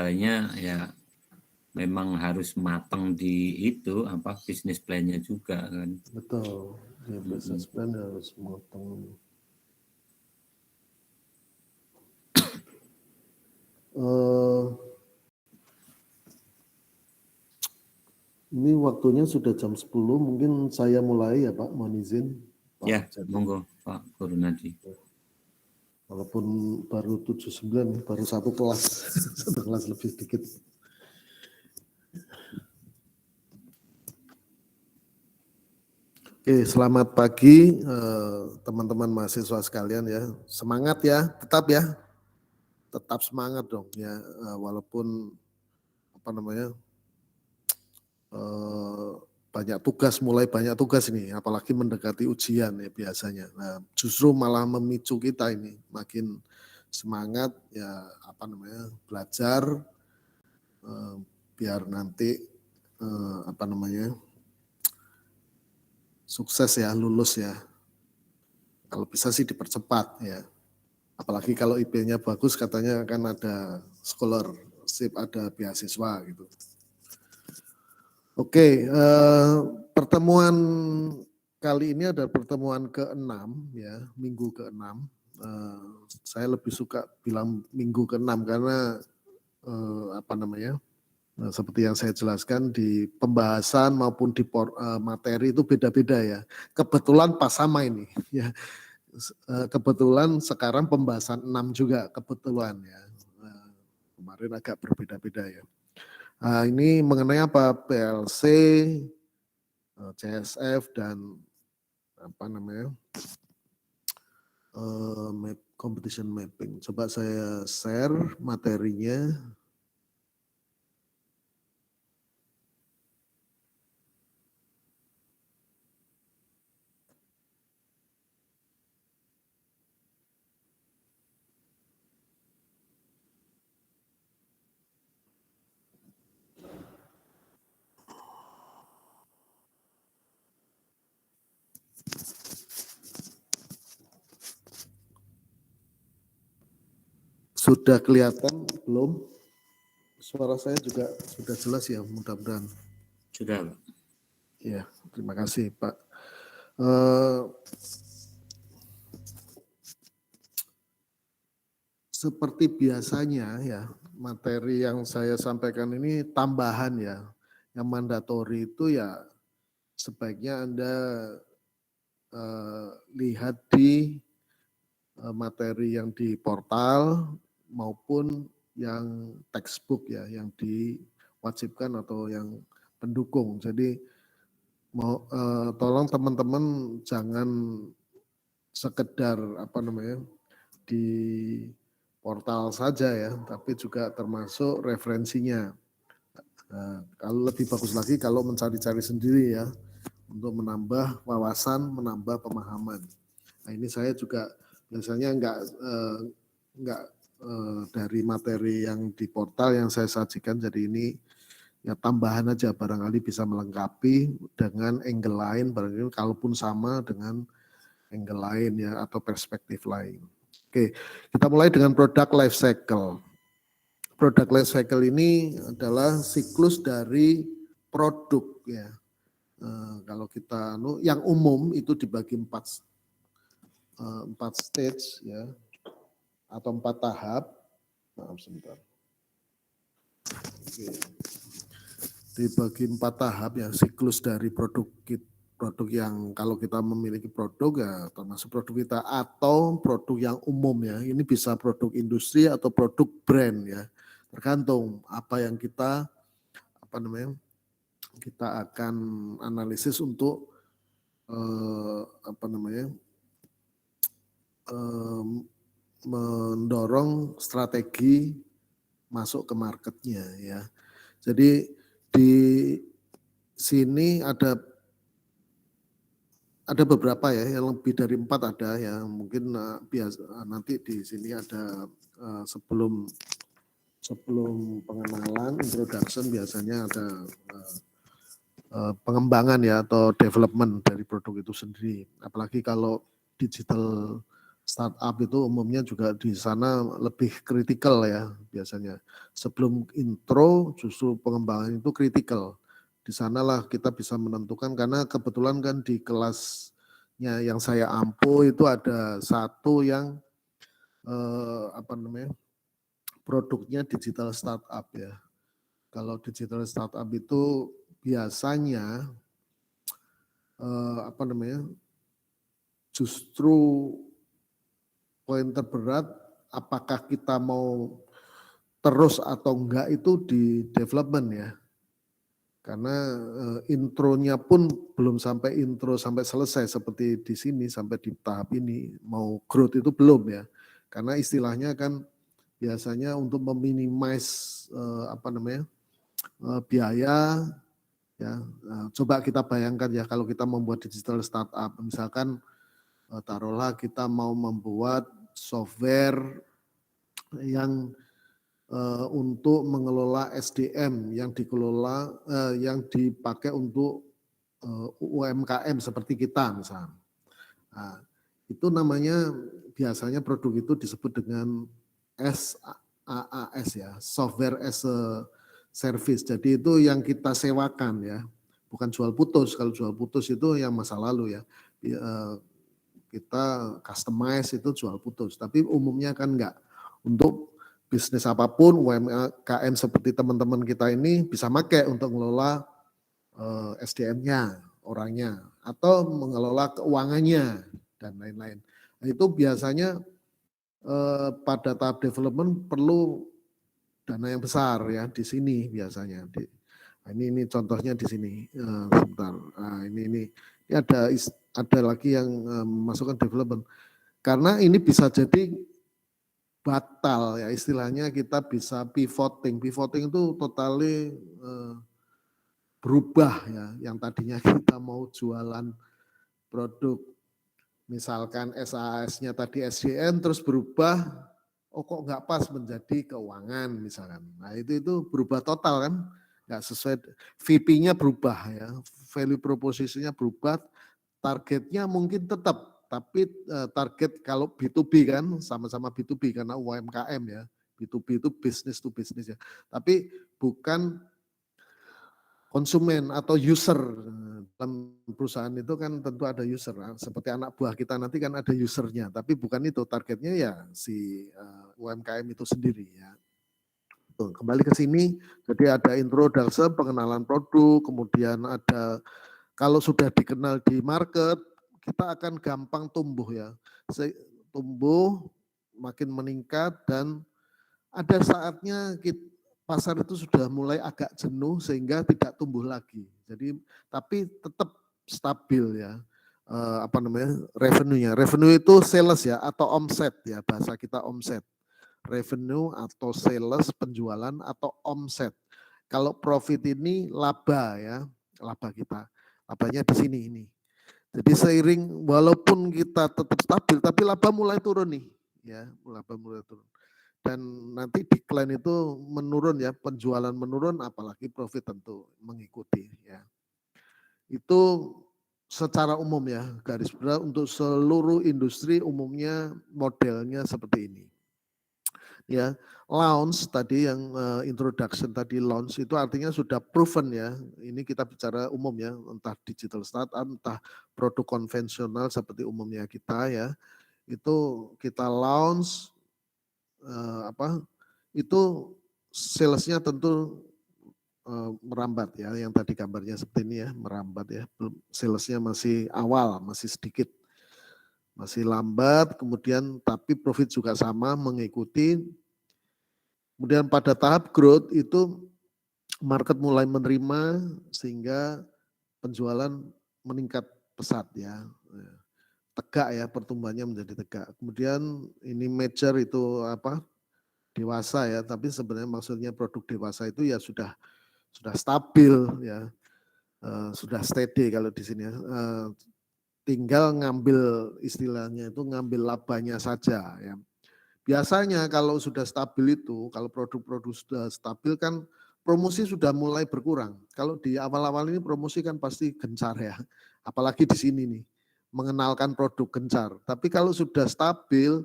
modalnya ya memang harus matang di itu apa bisnis plan-nya juga kan. Betul, ya, bisnis plan harus matang. Ini waktunya sudah jam 10, mungkin saya mulai ya Pak, mohon izin Pak. Ya, monggo Pak Gurnadi. Walaupun baru 79, baru satu kelas, satu kelas lebih sedikit. Oke, selamat pagi teman-teman mahasiswa sekalian ya. Semangat ya, tetap semangat dong ya, walaupun apa namanya banyak tugas, mulai banyak tugas ini, apalagi mendekati ujian ya biasanya. Nah, justru malah memicu kita ini makin semangat ya apa namanya belajar biar nanti apa namanya sukses ya, lulus ya. Kalau bisa sih dipercepat ya. Apalagi kalau IP-nya bagus katanya akan ada scholarship, ada beasiswa gitu. Oke, pertemuan kali ini adalah pertemuan ke-6 ya, minggu ke-6. Saya lebih suka bilang minggu ke-6 karena apa namanya? Seperti yang saya jelaskan di pembahasan maupun di materi itu beda-beda ya. Kebetulan pas sama ini ya. Kebetulan sekarang pembahasan 6 juga kebetulan ya. Kemarin agak berbeda-beda ya. Ini mengenai apa? PLC, CSF dan apa namanya? Competition mapping. Coba saya share materinya. Sudah kelihatan belum? Suara saya juga sudah jelas ya, mudah-mudahan. Sudah, Pak. Ya, terima kasih Pak. Seperti biasanya ya, materi yang saya sampaikan ini tambahan ya. Yang mandatori itu ya sebaiknya Anda lihat di materi yang di portal maupun yang textbook ya, yang diwajibkan atau yang pendukung. Jadi tolong teman-teman jangan sekedar apa namanya di portal saja ya, tapi juga termasuk referensinya. Nah, kalau lebih bagus lagi kalau mencari-cari sendiri ya, untuk menambah wawasan, menambah pemahaman. Nah ini saya juga biasanya enggak dari materi yang di portal yang saya sajikan, jadi ini ya tambahan aja, barangkali bisa melengkapi dengan angle lain, barangkali kalaupun sama dengan angle lain ya atau perspektif lain. Oke, kita mulai dengan product life cycle. Product life cycle ini adalah siklus dari produk ya. Kalau kita yang umum itu dibagi empat stage ya atau 4 tahap. Maaf sebentar. Oke. Dibagi 4 tahap ya, siklus dari produk yang kalau kita memiliki produk ya termasuk produk kita atau produk yang umum ya. Ini bisa produk industri atau produk brand ya. Tergantung apa yang kita apa namanya? Kita akan analisis untuk apa namanya? Mendorong strategi masuk ke marketnya ya. Jadi di sini ada beberapa ya, yang lebih dari 4 ada ya. Mungkin nanti di sini ada sebelum pengenalan, introduction biasanya ada pengembangan ya atau development dari produk itu sendiri. Apalagi kalau digital startup itu umumnya juga di sana lebih kritikal ya biasanya. Sebelum intro justru pengembangan itu kritikal. Di sanalah kita bisa menentukan karena kebetulan kan di kelasnya yang saya ampu itu ada satu yang produknya digital startup ya. Kalau digital startup itu biasanya justru poin terberat apakah kita mau terus atau enggak itu di development ya. Karena intronya pun belum sampai intro sampai selesai seperti di sini sampai di tahap ini mau growth itu belum ya. Karena istilahnya kan biasanya untuk meminimize biaya ya. Coba kita bayangkan ya kalau kita membuat digital startup misalkan taruhlah kita mau membuat software yang untuk mengelola SDM yang dikelola yang dipakai untuk UMKM seperti kita misalnya. Nah, itu namanya biasanya produk itu disebut dengan SaaS ya, software as a service. Jadi itu yang kita sewakan ya, bukan jual putus. Kalau jual putus itu yang masa lalu ya. Kita customize itu jual putus, tapi umumnya kan enggak. Untuk bisnis apapun, UMKM seperti teman-teman kita ini bisa pakai untuk mengelola SDM-nya, orangnya, atau mengelola keuangannya, dan lain-lain. Nah, itu biasanya pada tahap development perlu dana yang besar ya, di sini biasanya. Ini contohnya di sini, sebentar. Nah, ini ada lagi yang masukkan development. Karena ini bisa jadi batal ya istilahnya kita bisa pivoting. Pivoting itu totally berubah ya. Yang tadinya kita mau jualan produk misalkan SAS-nya tadi SDM terus berubah, oh kok nggak pas menjadi keuangan misalkan. Nah itu berubah total kan, nggak sesuai, VP-nya berubah ya, value proposition-nya berubah, targetnya mungkin tetap, tapi target kalau B2B kan sama-sama B2B karena UMKM ya, B2B itu business to business ya, tapi bukan konsumen atau user. Dalam perusahaan itu kan tentu ada user, seperti anak buah kita nanti kan ada usernya, tapi bukan itu targetnya ya si UMKM itu sendiri ya. Kembali ke sini, jadi ada introduction, pengenalan produk, kemudian ada kalau sudah dikenal di market, kita akan gampang tumbuh ya. Tumbuh, makin meningkat dan ada saatnya pasar itu sudah mulai agak jenuh sehingga tidak tumbuh lagi. Jadi tapi tetap stabil ya. Revenue-nya. Revenue itu sales ya atau omset ya, bahasa kita omset. Revenue atau sales, penjualan atau omset. Kalau profit ini laba ya, laba kita. Labanya di sini ini. Jadi seiring walaupun kita tetap stabil tapi laba mulai turun nih ya, laba mulai turun. Dan nanti decline itu menurun ya, penjualan menurun apalagi profit tentu mengikuti ya. Itu secara umum ya, garis besar untuk seluruh industri umumnya modelnya seperti ini. Ya, launch tadi yang introduction tadi launch itu artinya sudah proven ya. Ini kita bicara umum ya, entah digital startup, entah produk konvensional seperti umumnya kita ya. Itu kita launch itu salesnya tentu merambat ya. Yang tadi gambarnya seperti ini ya, merambat ya. Salesnya masih awal, masih sedikit. Masih lambat, kemudian tapi profit juga sama mengikuti. Kemudian pada tahap growth itu market mulai menerima sehingga penjualan meningkat pesat ya. Tegak ya, pertumbuhannya menjadi tegak. Kemudian ini mature itu dewasa ya, tapi sebenarnya maksudnya produk dewasa itu ya sudah stabil ya. Sudah steady kalau di sini ya. Tinggal ngambil istilahnya itu ngambil labanya saja ya. Biasanya kalau sudah stabil itu, kalau produk-produk sudah stabil kan promosi sudah mulai berkurang. Kalau di awal-awal ini promosi kan pasti gencar ya, apalagi di sini nih. mengenalkan produk gencar. Tapi kalau sudah stabil,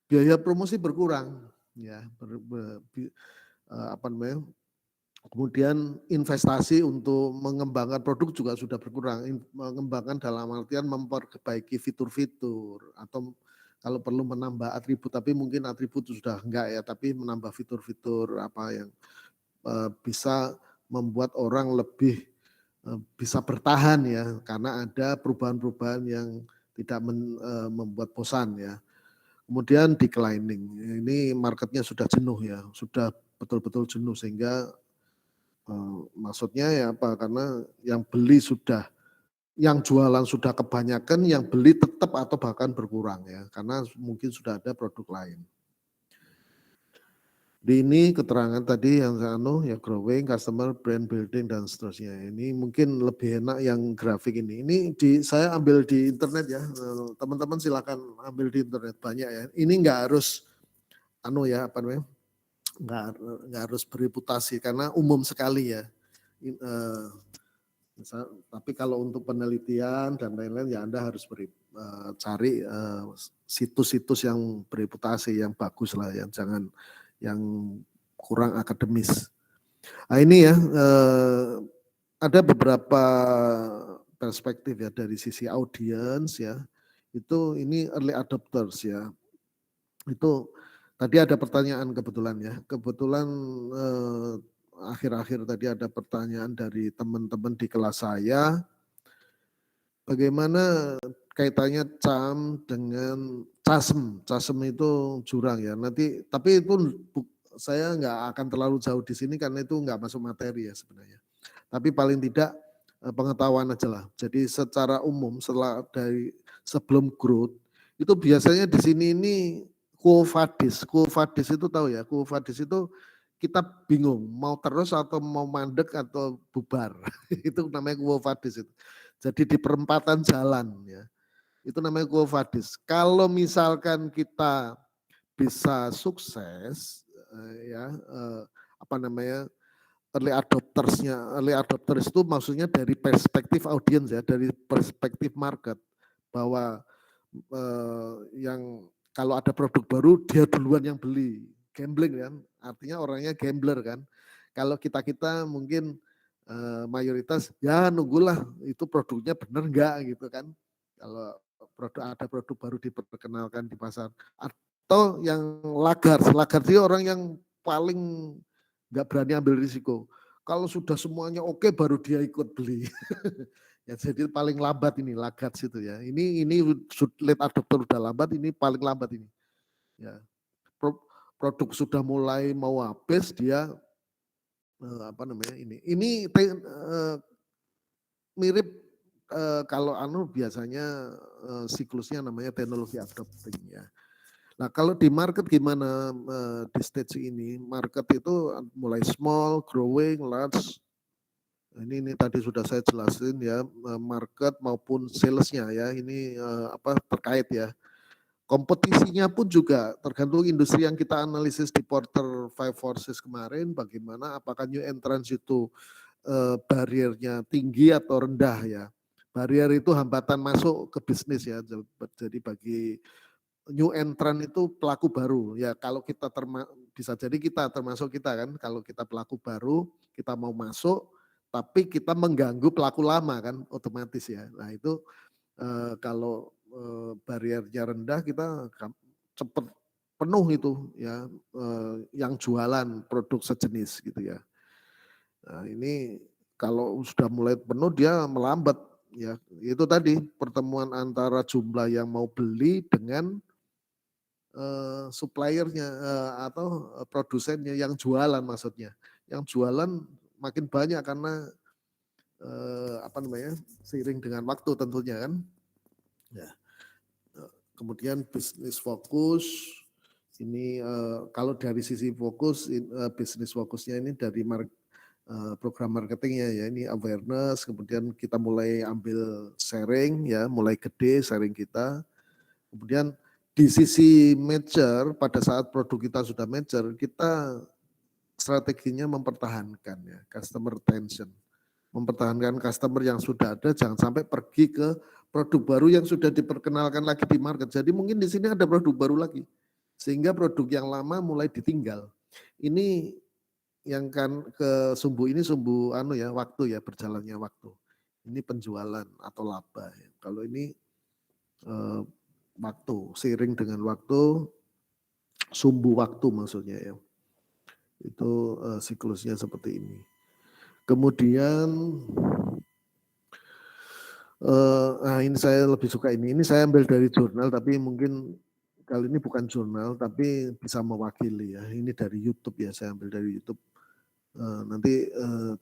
biaya promosi berkurang, ya, apa namanya? Kemudian investasi untuk mengembangkan produk juga sudah berkurang. Mengembangkan dalam artian memperbaiki fitur-fitur atau kalau perlu menambah atribut, tapi mungkin atribut sudah enggak ya, tapi menambah fitur-fitur apa yang bisa membuat orang lebih bisa bertahan ya, karena ada perubahan-perubahan yang tidak membuat bosan ya. Kemudian declining, ini marketnya sudah jenuh ya, sudah betul-betul jenuh sehingga maksudnya ya apa, karena yang beli sudah, yang jualan sudah kebanyakan, yang beli tetap atau bahkan berkurang ya, karena mungkin sudah ada produk lain. Di ini keterangan tadi yang ya growing, customer, brand building dan seterusnya. Ini mungkin lebih enak yang grafik ini. Ini saya ambil di internet ya, teman-teman silakan ambil di internet banyak ya. Ini enggak harus ya apa namanya? Enggak harus bereputasi karena umum sekali ya. Tapi kalau untuk penelitian dan lain-lain ya Anda harus cari situs-situs yang bereputasi, yang bagus lah, yang jangan yang kurang akademis. Nah ini ya ada beberapa perspektif ya dari sisi audiens ya. Itu ini early adopters ya. Itu tadi ada pertanyaan kebetulan ya. Kebetulan akhir-akhir tadi ada pertanyaan dari teman-teman di kelas saya. Bagaimana kaitannya CAM dengan CASM? CASM itu jurang ya. Nanti tapi itu saya nggak akan terlalu jauh di sini karena itu nggak masuk materi ya sebenarnya. Tapi paling tidak pengetahuan aja lah. Jadi secara umum sebelum growth itu biasanya di sini ini Quo Vadis. Quo Vadis itu tahu ya, Quo Vadis itu kita bingung mau terus atau mau mandek atau bubar. Itu namanya Quo Vadis itu. Jadi di perempatan jalan ya. Itu namanya Quo Vadis. Kalau misalkan kita bisa sukses apa namanya early adopters itu maksudnya dari perspektif audiens ya, dari perspektif market, bahwa yang kalau ada produk baru dia duluan yang beli, gambling kan, artinya orangnya gambler kan. Kalau kita mungkin mayoritas ya nunggulah itu produknya bener enggak gitu kan. Kalau ada produk baru diperkenalkan di pasar, atau yang lagard itu orang yang paling nggak berani ambil risiko. Kalau sudah semuanya oke baru dia ikut beli. Ya jadi paling lambat ini lagard situ ya. Ini late adopter udah lambat, ini paling lambat ini. Ya. Produk sudah mulai mau habis dia apa namanya ini. Ini mirip kalau biasanya siklusnya namanya teknologi adopting ya. Nah kalau di market gimana di stage ini? Market itu mulai small, growing, large. Ini tadi sudah saya jelasin ya, market maupun salesnya ya, ini apa terkait ya. Kompetisinya pun juga tergantung industri yang kita analisis di Porter Five Forces kemarin, bagaimana apakah new entrance itu bariernya tinggi atau rendah ya. Barrier itu hambatan masuk ke bisnis ya, jadi bagi new entrant itu pelaku baru ya, kalau kita bisa jadi kita termasuk kita kan, kalau kita pelaku baru kita mau masuk tapi kita mengganggu pelaku lama kan otomatis ya. Nah itu kalau bariernya rendah kita cepat penuh itu ya yang jualan produk sejenis gitu ya. Nah ini kalau sudah mulai penuh dia melambat ya, itu tadi pertemuan antara jumlah yang mau beli dengan suppliernya atau produsennya yang jualan maksudnya. Yang jualan makin banyak karena apa namanya seiring dengan waktu tentunya kan. Ya. Kemudian bisnis fokus ini kalau dari sisi fokus bisnis fokusnya ini dari program marketingnya ya, ini awareness, kemudian kita mulai ambil sharing ya, mulai gede sharing kita. Kemudian di sisi mature, pada saat produk kita sudah mature, kita strateginya mempertahankan ya, customer retention. Mempertahankan customer yang sudah ada, jangan sampai pergi ke produk baru yang sudah diperkenalkan lagi di market. Jadi mungkin di sini ada produk baru lagi, sehingga produk yang lama mulai ditinggal. Ini yang kan ke sumbu ini sumbu waktu ya, berjalannya waktu. Ini penjualan atau laba. Ya. Kalau ini waktu, seiring dengan waktu, sumbu waktu maksudnya ya. Itu siklusnya seperti ini. Kemudian ini saya lebih suka ini. Ini saya ambil dari jurnal, tapi mungkin kali ini bukan jurnal, tapi bisa mewakili ya. Ini dari YouTube ya, saya ambil dari YouTube. Nanti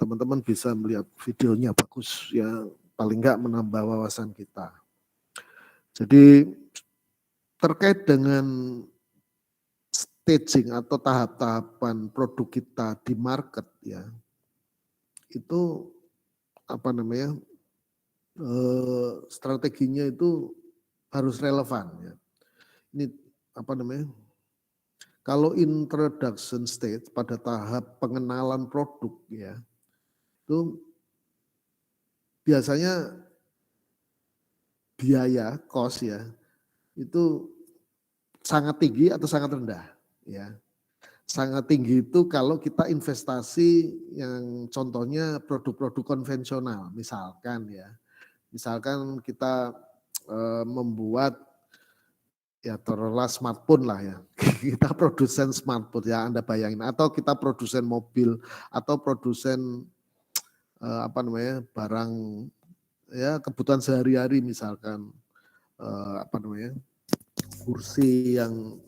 teman-teman bisa melihat videonya, bagus ya. Paling enggak menambah wawasan kita. Jadi terkait dengan staging atau tahap-tahapan produk kita di market ya, itu strateginya itu harus relevan ya. Ini kalau introduction stage pada tahap pengenalan produk ya, itu biasanya biaya cost ya itu sangat tinggi atau sangat rendah ya. Sangat tinggi itu kalau kita investasi yang contohnya produk-produk konvensional, misalkan kita membuat ya taruhlah smartphone lah ya, kita produsen smartphone ya, Anda bayangin, atau kita produsen mobil atau produsen barang ya kebutuhan sehari-hari, misalkan kursi yang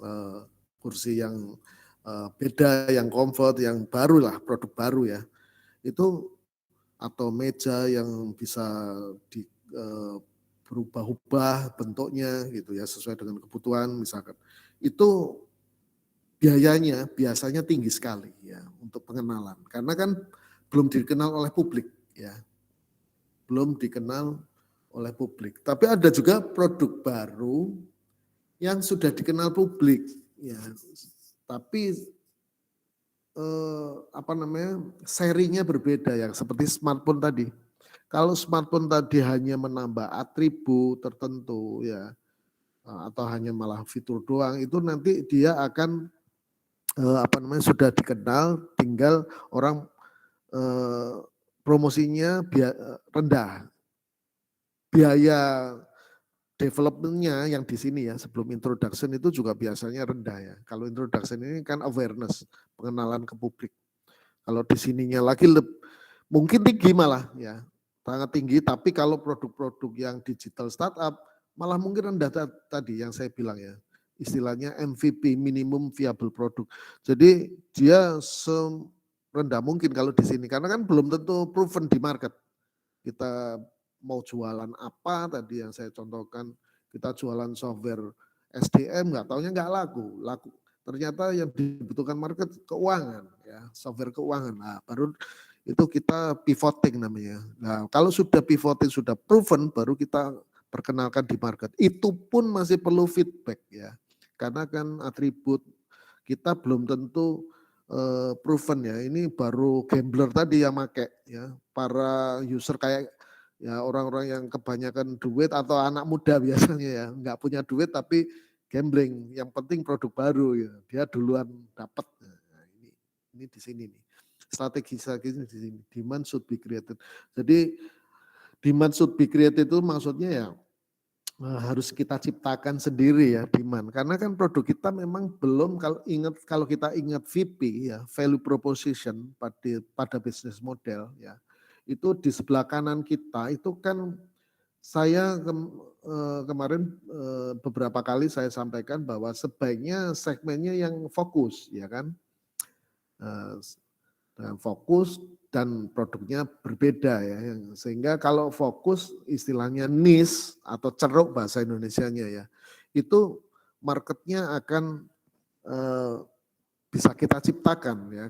beda, yang comfort, yang baru lah, produk baru ya, itu atau meja yang bisa berubah-ubah bentuknya gitu ya, sesuai dengan kebutuhan misalkan, itu biayanya biasanya tinggi sekali ya untuk pengenalan, karena kan belum dikenal oleh publik ya, belum dikenal oleh publik. Tapi ada juga produk baru yang sudah dikenal publik ya, tapi serinya berbeda ya, seperti smartphone tadi. Kalau smartphone tadi hanya menambah atribut tertentu ya, atau hanya malah fitur doang, itu nanti dia akan sudah dikenal, tinggal orang promosinya rendah. Biaya developmentnya yang di sini ya, sebelum introduction itu juga biasanya rendah ya. Kalau introduction ini kan awareness, pengenalan ke publik. Kalau di sininya lagi mungkin tinggi malah ya, sangat tinggi, tapi kalau produk-produk yang digital startup malah mungkin rendah tadi yang saya bilang ya, istilahnya MVP, minimum viable product. Jadi dia serendah mungkin kalau di sini, karena kan belum tentu proven di market. Kita mau jualan apa tadi yang saya contohkan, kita jualan software SDM, nggak taunya nggak laku. Ternyata yang dibutuhkan market keuangan ya, software keuangan. Nah, baru itu kita pivoting namanya. Nah, kalau sudah pivoting, sudah proven, baru kita perkenalkan di market. Itu pun masih perlu feedback ya, karena kan atribut kita belum tentu proven ya. Ini baru gambler tadi yang make ya, para user kayak ya orang-orang yang kebanyakan duit atau anak muda biasanya ya, nggak punya duit tapi gambling, yang penting produk baru ya, dia duluan dapat. Nah, ini di sini nih. Strategi di sini, demand should be created. Jadi demand should be created itu maksudnya ya harus kita ciptakan sendiri ya demand, karena kan produk kita memang belum, kalau kita ingat VP ya, value proposition pada bisnis model ya, itu di sebelah kanan kita itu kan saya kemarin beberapa kali saya sampaikan bahwa sebaiknya segmennya yang fokus ya kan, dengan fokus dan produknya berbeda ya, sehingga kalau fokus istilahnya niche atau ceruk bahasa Indonesianya ya, itu marketnya akan bisa kita ciptakan ya.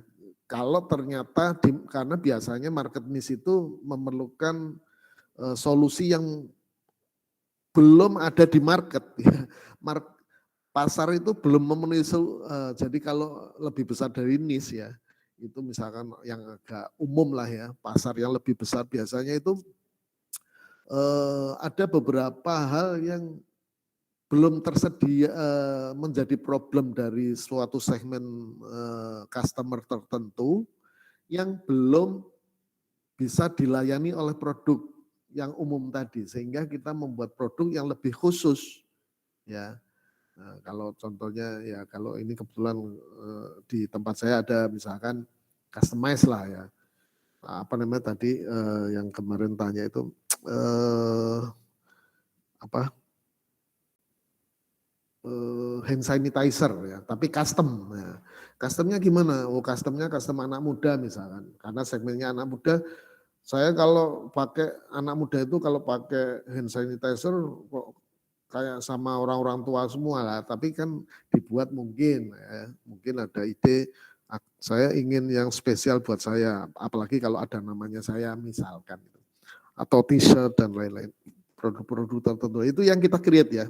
Kalau ternyata karena biasanya market niche itu memerlukan solusi yang belum ada di market ya. Pasar itu belum memenuhi, jadi kalau lebih besar dari niche ya, itu misalkan yang agak umum lah ya, pasar yang lebih besar biasanya itu ada beberapa hal yang belum tersedia menjadi problem dari suatu segmen customer tertentu yang belum bisa dilayani oleh produk yang umum tadi, sehingga kita membuat produk yang lebih khusus ya. Nah, kalau contohnya ya kalau ini kebetulan di tempat saya ada misalkan customize lah ya, apa namanya tadi yang kemarin tanya itu apa hand sanitizer ya, tapi custom. Ya. Customnya gimana? Oh customnya custom anak muda misalkan, karena segmennya anak muda. Saya kalau pakai anak muda itu kalau pakai hand sanitizer kok kayak sama orang-orang tua semua lah. Tapi kan dibuat mungkin, ya, mungkin ada ide. Saya ingin yang spesial buat saya, apalagi kalau ada namanya saya misalkan, atau t-shirt dan lain-lain. Produk-produk tertentu itu yang kita create ya.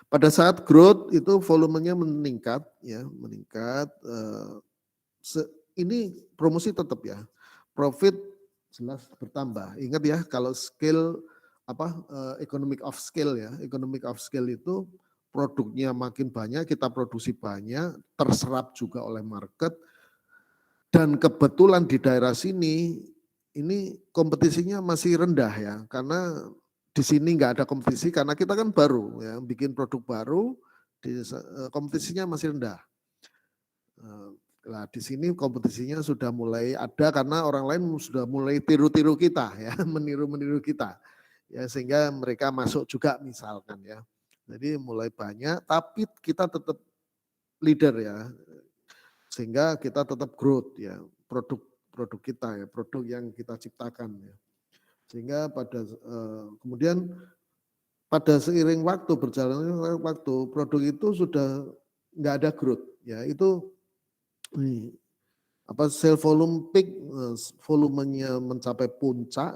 Pada saat growth itu volumenya meningkat, ya meningkat. Ini promosi tetap ya, profit jelas bertambah. Ingat ya kalau scale economic of scale ya, economic of scale itu produknya makin banyak, kita produksi banyak, terserap juga oleh market. Dan kebetulan di daerah sini ini kompetisinya masih rendah ya, karena di sini nggak ada kompetisi karena kita kan baru ya, bikin produk baru, kompetisinya masih rendah. Nah di sini kompetisinya sudah mulai ada karena orang lain sudah mulai tiru-tiru kita ya, meniru-meniru kita. Ya sehingga mereka masuk juga misalkan ya. Jadi mulai banyak tapi kita tetap leader ya. Sehingga kita tetap growth ya, produk kita ya, produk yang kita ciptakan ya. Sehingga kemudian pada seiring waktu, berjalannya waktu, produk itu sudah nggak ada growth ya, itu sale volume peak, volumenya mencapai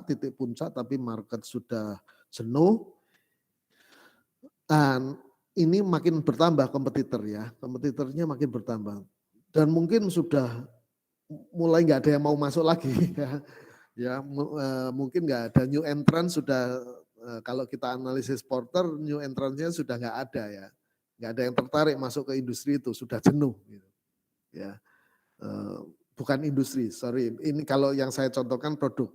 titik puncak, tapi market sudah jenuh. Dan ini makin bertambah kompetitor ya, kompetitornya makin bertambah. Dan mungkin sudah mulai nggak ada yang mau masuk lagi ya. Ya mungkin nggak ada new entrant sudah, kalau kita analisis Porter new entrant-nya sudah nggak ada ya. Nggak ada yang tertarik masuk ke industri itu, sudah jenuh gitu. Ya. Bukan industri, sorry. Ini kalau yang saya contohkan produk.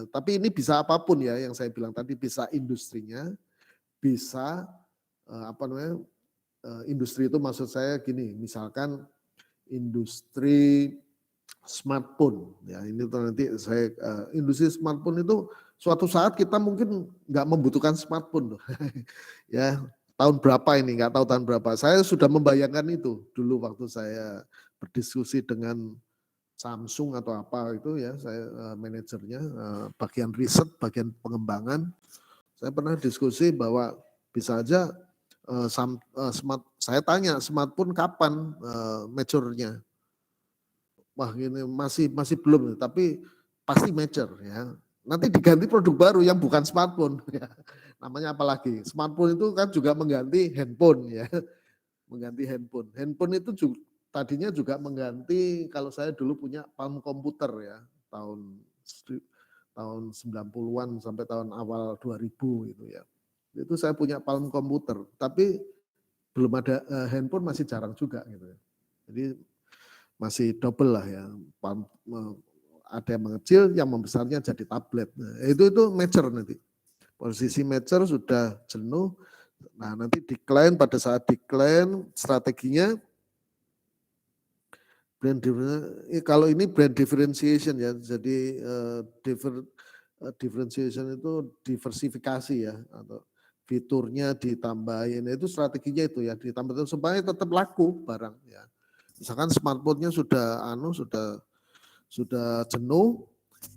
Tapi ini bisa apapun ya yang saya bilang tadi, bisa industrinya, bisa industri itu maksud saya gini, misalkan industri smartphone ya, ini nanti saya industri smartphone itu suatu saat kita mungkin nggak membutuhkan smartphone ya, tahun berapa ini nggak tahu tahun berapa, saya sudah membayangkan itu dulu waktu saya berdiskusi dengan Samsung atau apa itu ya, saya manajernya bagian riset, bagian pengembangan, saya pernah diskusi bahwa bisa aja saya tanya smartphone kapan mature-nya. Wah ini masih belum, tapi pasti mature ya. Nanti diganti produk baru yang bukan smartphone. Ya. Namanya apalagi? Smartphone itu kan juga mengganti handphone ya. Mengganti handphone. Handphone itu juga, tadinya juga mengganti, kalau saya dulu punya palm komputer ya. Tahun 90-an sampai tahun awal 2000 itu ya. Itu saya punya palm komputer, tapi belum ada handphone, masih jarang juga gitu ya. Jadi masih double lah ya, ada yang mengecil, yang membesarnya jadi tablet. Nah, itu mature nanti. Posisi mature sudah jenuh. Nah nanti decline, pada saat decline strateginya kalau ini brand differentiation ya, jadi differentiation itu diversifikasi ya, atau fiturnya ditambahin, itu strateginya itu ya, ditambah supaya tetap laku barang ya. Misalkan smartphone-nya sudah jenuh,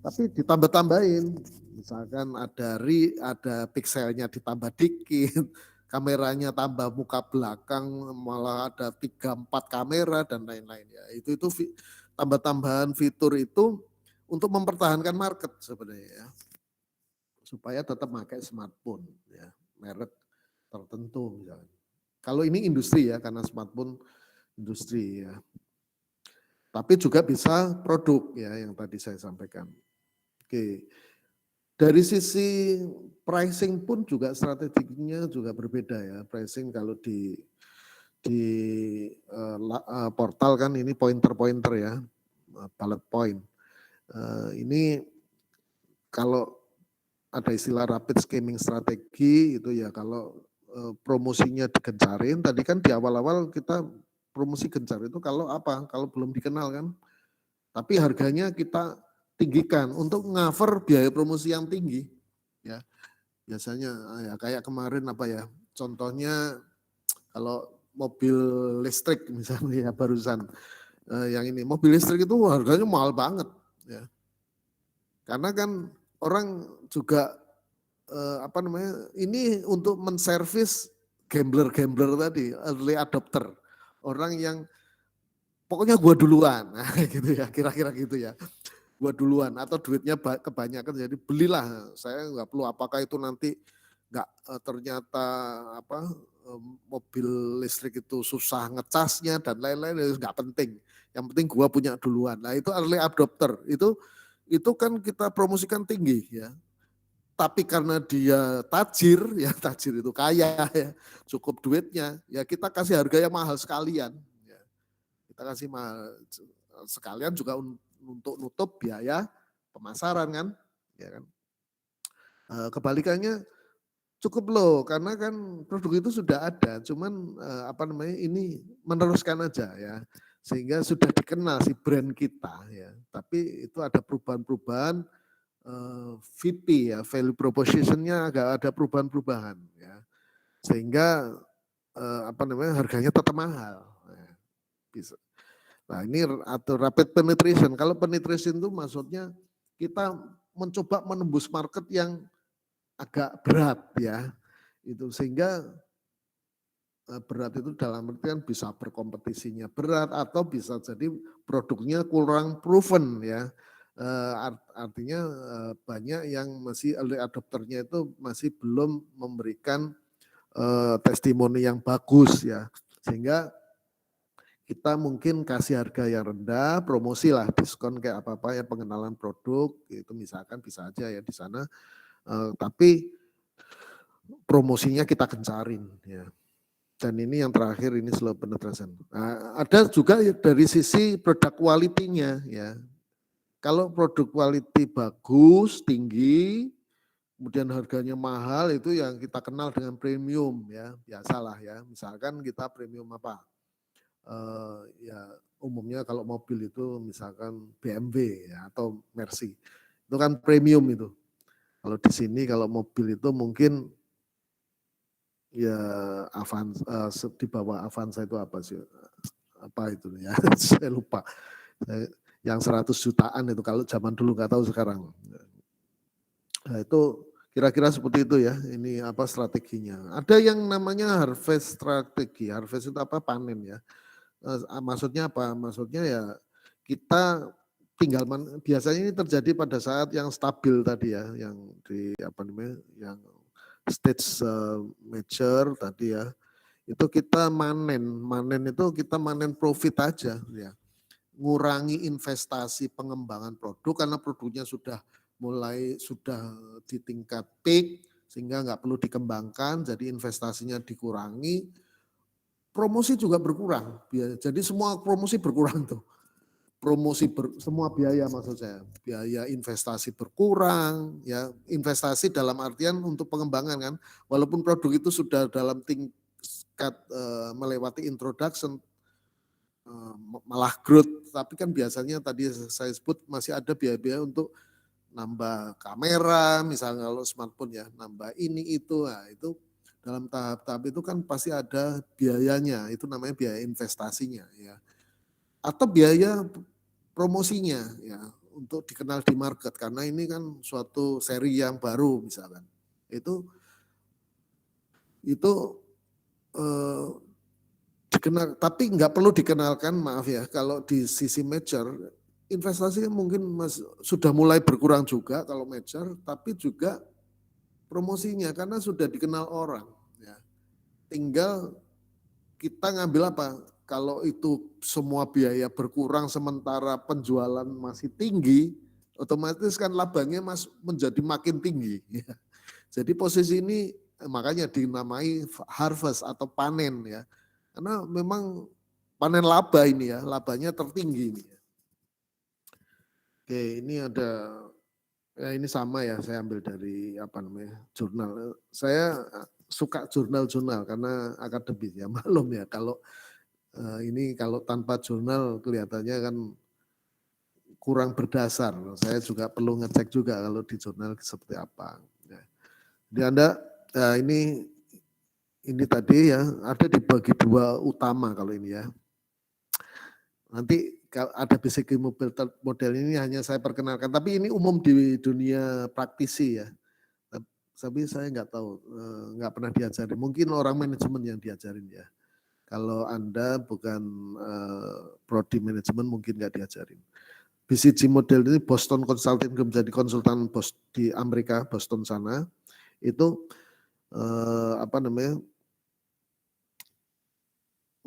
tapi ditambah-tambahin. Misalkan ada pikselnya ditambah dikit, kameranya tambah muka belakang, malah ada 3-4 kamera dan lain-lain ya. Itu tambah-tambahan fitur itu untuk mempertahankan market sebenarnya ya. Supaya tetap pakai smartphone ya, merek tertentu misalnya. Kalau ini industri ya, karena smartphone industri ya. Tapi juga bisa produk ya yang tadi saya sampaikan. Oke. Dari sisi pricing pun juga strateginya juga berbeda ya. Pricing kalau di portal kan ini pointer-pointer ya, bullet point. Ini kalau ada istilah rapid scamming strategi itu ya, kalau promosinya digencarin, tadi kan di awal-awal kita promosi gencar itu kalau apa? Kalau belum dikenal kan, tapi harganya kita tinggikan untuk cover biaya promosi yang tinggi ya. Biasanya ya kayak kemarin apa ya, contohnya kalau mobil listrik misalnya ya barusan yang ini, mobil listrik itu harganya mahal banget ya. Karena kan orang juga apa namanya, ini untuk menservis gambler-gambler tadi, early adopter. Orang yang pokoknya gua duluan, nah, gitu ya, kira-kira gitu ya. Gua duluan atau duitnya kebanyakan jadi belilah, saya nggak perlu apakah itu nanti nggak ternyata apa mobil listrik itu susah ngecasnya dan lain-lain, nggak penting. Yang penting gua punya duluan. Nah itu early adopter, itu kan kita promosikan tinggi ya. Tapi karena dia tajir, ya tajir itu kaya ya, cukup duitnya, ya kita kasih harga yang mahal sekalian. Ya. Kita kasih mahal sekalian juga untuk nutup biaya pemasaran kan, ya kan. Kebalikannya cukup low karena kan produk itu sudah ada, cuman apa namanya ini meneruskan aja ya, sehingga sudah dikenal si brand kita ya. Tapi itu ada perubahan-perubahan VP ya, value proposition-nya agak ada perubahan-perubahan ya, sehingga apa namanya harganya tetap mahal. Ya, bisa. Nah ini atau rapid penetration. Kalau penetration itu maksudnya kita mencoba menembus market yang agak berat ya, itu sehingga berat itu dalam artian bisa berkompetisinya berat atau bisa jadi produknya kurang proven ya. Artinya banyak yang masih early adopternya itu masih belum memberikan testimoni yang bagus ya, sehingga kita mungkin kasih harga yang rendah, promosi lah, diskon kayak apa-apa ya, pengenalan produk itu misalkan bisa aja ya di sana, tapi promosinya kita gencarin ya. Dan ini yang terakhir ini slow penetration. Nah, ada juga dari sisi produk quality-nya ya. Kalau produk quality bagus, tinggi, kemudian harganya mahal, itu yang kita kenal dengan premium ya, biasalah ya. Misalkan kita premium apa? Ya umumnya kalau mobil itu misalkan BMW ya, atau Mercy. Itu kan premium itu. Kalau di sini kalau mobil itu mungkin ya Avanza, di bawah Avanza itu apa sih? Apa itu ya? Saya lupa. Yang 100 jutaan itu kalau zaman dulu nggak tahu sekarang. Nah, itu kira-kira seperti itu ya. Ini apa strateginya. Ada yang namanya harvest strategi. Harvest itu apa? Panen ya. Maksudnya apa? Maksudnya ya kita tinggal biasanya ini terjadi pada saat yang stabil tadi ya, yang di apa namanya, yang stage mature tadi ya, itu kita manen itu kita manen profit aja ya, ngurangi investasi pengembangan produk karena produknya sudah di tingkat peak sehingga nggak perlu dikembangkan, jadi investasinya dikurangi, promosi juga berkurang, jadi semua promosi berkurang tuh. Semua biaya maksud saya, biaya investasi berkurang ya, investasi dalam artian untuk pengembangan kan, walaupun produk itu sudah dalam tingkat melewati introduction malah growth, tapi kan biasanya tadi saya sebut masih ada biaya-biaya untuk nambah kamera misalnya kalau smartphone ya, nambah ini itu, nah itu dalam tahap-tahap itu kan pasti ada biayanya, itu namanya biaya investasinya ya, atau biaya promosinya ya untuk dikenal di market karena ini kan suatu seri yang baru misalkan itu dikenal, tapi nggak perlu dikenalkan, maaf ya, kalau di sisi mature investasi mungkin sudah mulai berkurang juga kalau mature, tapi juga promosinya karena sudah dikenal orang ya, tinggal kita ngambil apa. Kalau itu semua biaya berkurang sementara penjualan masih tinggi, otomatis kan labanya menjadi makin tinggi. Ya. Jadi posisi ini makanya dinamai harvest atau panen ya. Karena memang panen laba ini ya, labanya tertinggi ini. Oke, ini ada ya ini sama ya, saya ambil dari apa namanya jurnal. Saya suka jurnal-jurnal karena akademis ya, maklum ya kalau ini kalau tanpa jurnal kelihatannya kan kurang berdasar. Saya juga perlu ngecek juga kalau di jurnal seperti apa. Ya. Jadi Anda ini tadi ya ada dibagi dua utama kalau ini ya. Nanti ada basic model ini hanya saya perkenalkan, tapi ini umum di dunia praktisi ya. Tapi saya nggak tahu, nggak pernah diajari. Mungkin orang manajemen yang diajarin ya. Kalau Anda bukan prodi manajemen mungkin nggak diajarin. BCG model ini Boston Consulting Group, jadi konsultan di Amerika, Boston sana. Itu apa namanya?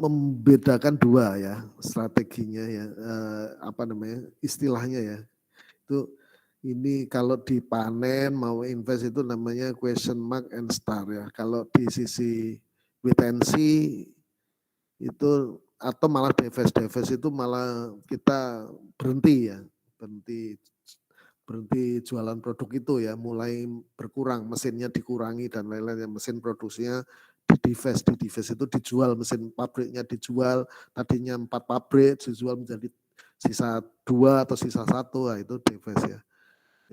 Membedakan dua ya strateginya ya, apa namanya? Istilahnya ya. Itu ini kalau dipanen mau invest itu namanya question mark and star ya. Kalau di sisi wait and see itu atau malah divest itu malah kita berhenti ya, berhenti jualan produk itu ya, mulai berkurang, mesinnya dikurangi dan lain-lain, mesin produksinya di divest itu dijual, mesin pabriknya dijual, tadinya 4 pabrik dijual menjadi sisa 2 atau sisa 1, nah itu divest ya.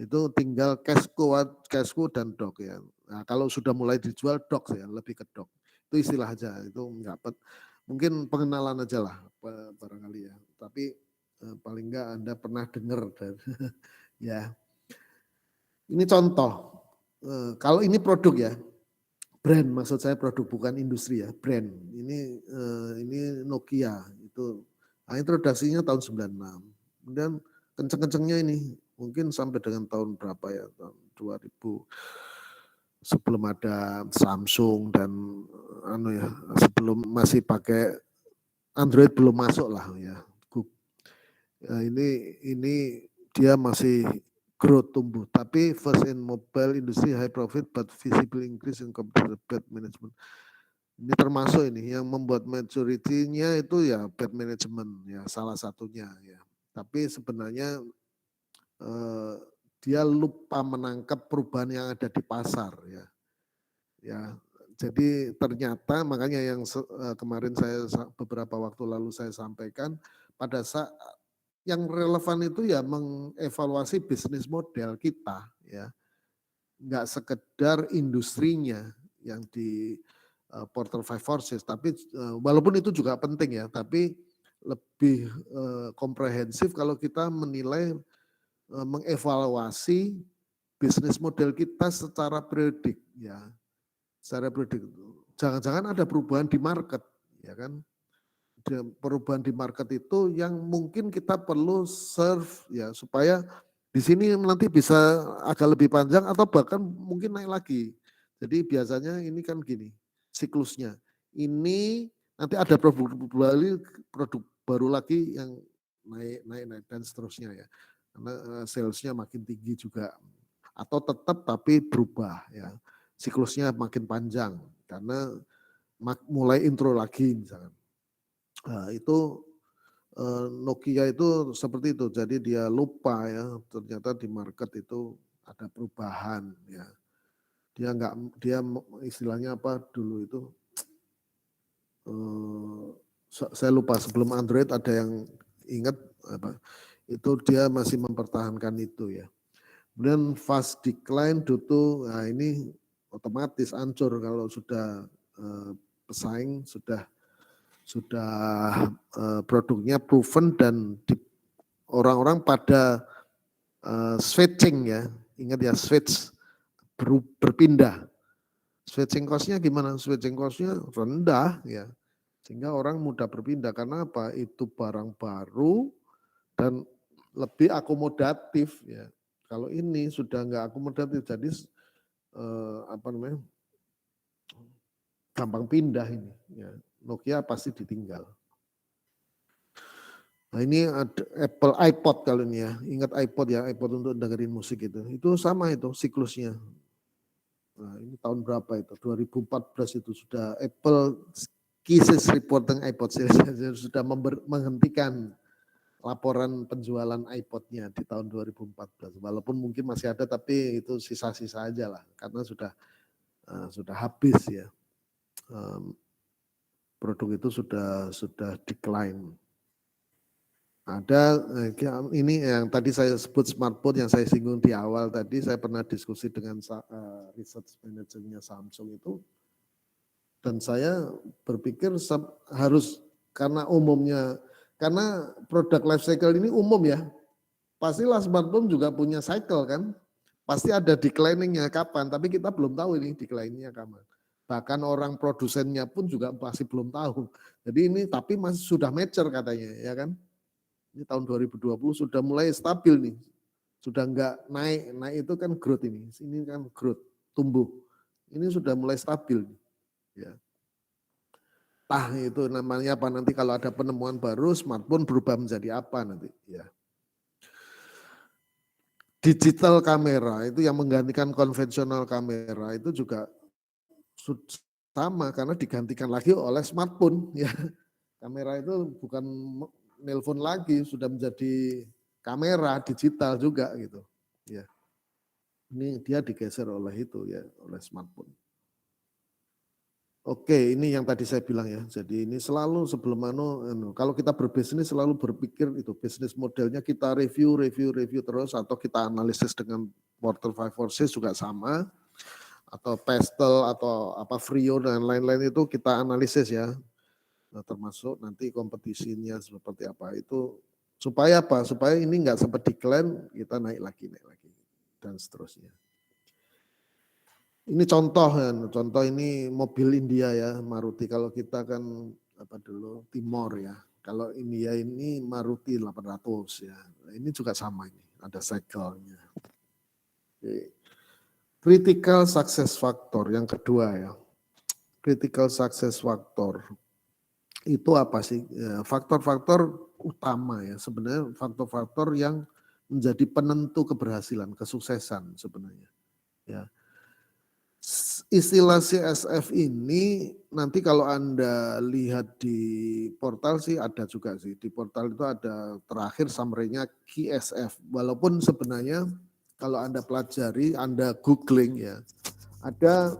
Itu tinggal cash cow dan dog ya. Nah, kalau sudah mulai dijual dog ya, lebih ke dog. Itu istilah aja, itu enggak mungkin pengenalan aja lah barangkali ya. Tapi paling enggak Anda pernah dengar ya. Ini contoh. Kalau ini produk ya, brand maksud saya produk bukan industri ya, brand. Ini Nokia itu. Nah, introduksinya tahun 96. Kemudian kenceng-kencengnya ini mungkin sampai dengan tahun berapa ya, tahun 2000 sebelum ada Samsung dan sebelum masih pakai Android belum masuk lah ya. Ini dia masih growth tumbuh, tapi first in mobile industry high profit but visible increase in computer bad management. Ini termasuk ini yang membuat maturity-nya itu ya bad management ya salah satunya ya. Tapi sebenarnya dia lupa menangkap perubahan yang ada di pasar ya. Ya, jadi ternyata makanya yang kemarin saya beberapa waktu lalu saya sampaikan pada saat yang relevan itu ya mengevaluasi bisnis model kita ya. Enggak sekedar industrinya yang di Portal Five Forces, tapi walaupun itu juga penting ya, tapi lebih komprehensif kalau kita menilai mengevaluasi bisnis model kita secara periodik ya. Secara periodik. Jangan-jangan ada perubahan di market ya kan. Perubahan di market itu yang mungkin kita perlu serve ya supaya di sini nanti bisa agak lebih panjang atau bahkan mungkin naik lagi. Jadi biasanya ini kan gini siklusnya. Ini nanti ada produk baru lagi yang naik dan seterusnya ya. Karena salesnya makin tinggi juga atau tetap tapi berubah ya. Siklusnya makin panjang karena mulai intro lagi misalkan. Nah, itu Nokia itu seperti itu. Jadi dia lupa ya, ternyata di market itu ada perubahan ya. Dia istilahnya apa dulu itu saya lupa sebelum Android ada yang ingat apa itu dia masih mempertahankan itu ya. Kemudian fast decline nah ini otomatis hancur kalau sudah pesaing sudah produknya proven dan orang-orang pada switching ya, ingat ya switch berpindah. Switching cost-nya gimana? Switching cost-nya rendah ya, sehingga orang mudah berpindah karena apa? Itu barang baru dan lebih akomodatif ya. Kalau ini sudah nggak akomodatif, jadi apa namanya? Gampang pindah ini. Ya. Nokia pasti ditinggal. Nah ini ada Apple iPod kalau ini ya, ingat iPod ya, iPod untuk dengerin musik itu sama itu siklusnya. Nah ini tahun berapa itu, 2014 itu sudah Apple Kisses reporting iPod series sudah menghentikan laporan penjualan iPod-nya di tahun 2014. Walaupun mungkin masih ada tapi itu sisa-sisa aja lah karena sudah habis ya. Produk itu sudah decline. Ada ini yang tadi saya sebut smartphone yang saya singgung di awal tadi, saya pernah diskusi dengan research manajernya Samsung itu, dan saya berpikir harus karena umumnya, karena produk life cycle ini umum ya, pastilah smartphone juga punya cycle kan, pasti ada decliningnya kapan, tapi kita belum tahu ini decliningnya kapan. Bahkan orang produsennya pun juga masih belum tahu. Jadi ini tapi masih sudah mature katanya ya kan. Ini tahun 2020 sudah mulai stabil nih. Sudah enggak naik, naik itu kan growth ini. Ini kan growth, tumbuh. Ini sudah mulai stabil. Ya. Tah itu namanya apa nanti kalau ada penemuan baru smartphone berubah menjadi apa nanti ya. Digital kamera itu yang menggantikan konvensional kamera itu juga sama karena digantikan lagi oleh smartphone ya. Kamera itu bukan nelpon lagi, sudah menjadi kamera digital juga gitu. Ya. Ini dia digeser oleh itu ya, oleh smartphone. Oke, ini yang tadi saya bilang ya. Jadi ini selalu sebelum kalau kita berbisnis selalu berpikir itu bisnis modelnya kita review terus atau kita analisis dengan Porter 5 Forces juga sama atau Pestel atau apa Frio dan lain-lain itu kita analisis ya. Nah, termasuk nanti kompetisinya seperti apa itu supaya apa? Supaya ini enggak sempat decline kita naik lagi dan seterusnya. Ini contoh ini mobil India ya, Maruti. Kalau kita kan apa dulu Timor ya. Kalau India ini Maruti 800 ya. Ini juga sama ini, ada cycle-nya. Critical success factor yang kedua ya. Critical success factor itu apa sih? Faktor-faktor utama ya. Sebenarnya faktor-faktor yang menjadi penentu keberhasilan, kesuksesan sebenarnya. Ya. Istilah CSF ini nanti kalau Anda lihat di portal sih ada juga sih. Di portal itu ada terakhir summary-nya KSF. Walaupun sebenarnya kalau Anda pelajari, Anda googling ya, ada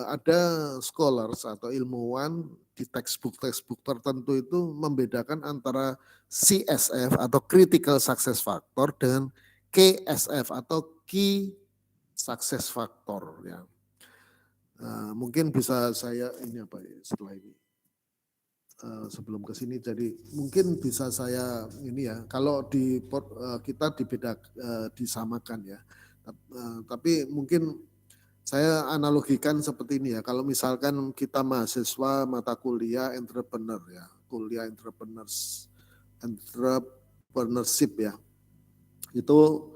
ada scholars atau ilmuwan di textbook tertentu itu membedakan antara CSF atau Critical Success Factor dengan KSF atau Key Success Factor ya. Mungkin bisa saya ini apa ya setelah ini sebelum ke sini jadi mungkin bisa saya ini ya kalau kita disamakan ya tapi mungkin saya analogikan seperti ini ya kalau misalkan kita mahasiswa mata kuliah entrepreneur ya kuliah entrepreneurship ya itu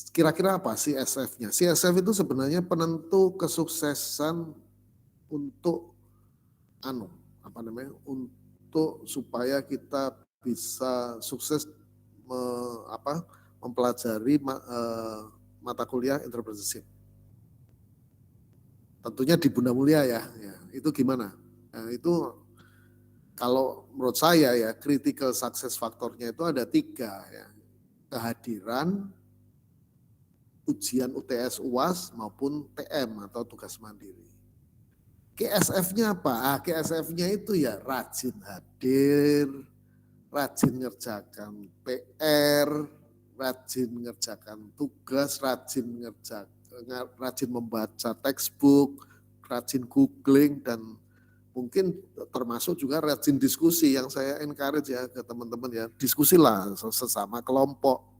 kira-kira apa CSF-nya? CSF itu sebenarnya penentu kesuksesan untuk untuk supaya kita bisa sukses mempelajari mata kuliah entrepreneurship. Tentunya di Bunda Mulia ya. Itu gimana? Nah, itu kalau menurut saya ya critical success faktornya itu ada 3 ya. Kehadiran ujian UTS UAS maupun TM atau tugas mandiri. KSF-nya apa? KSF-nya itu ya rajin hadir, rajin ngerjakan PR, rajin ngerjakan tugas, rajin membaca textbook, rajin googling dan mungkin termasuk juga rajin diskusi yang saya encourage ya ke teman-teman ya, diskusilah sesama kelompok.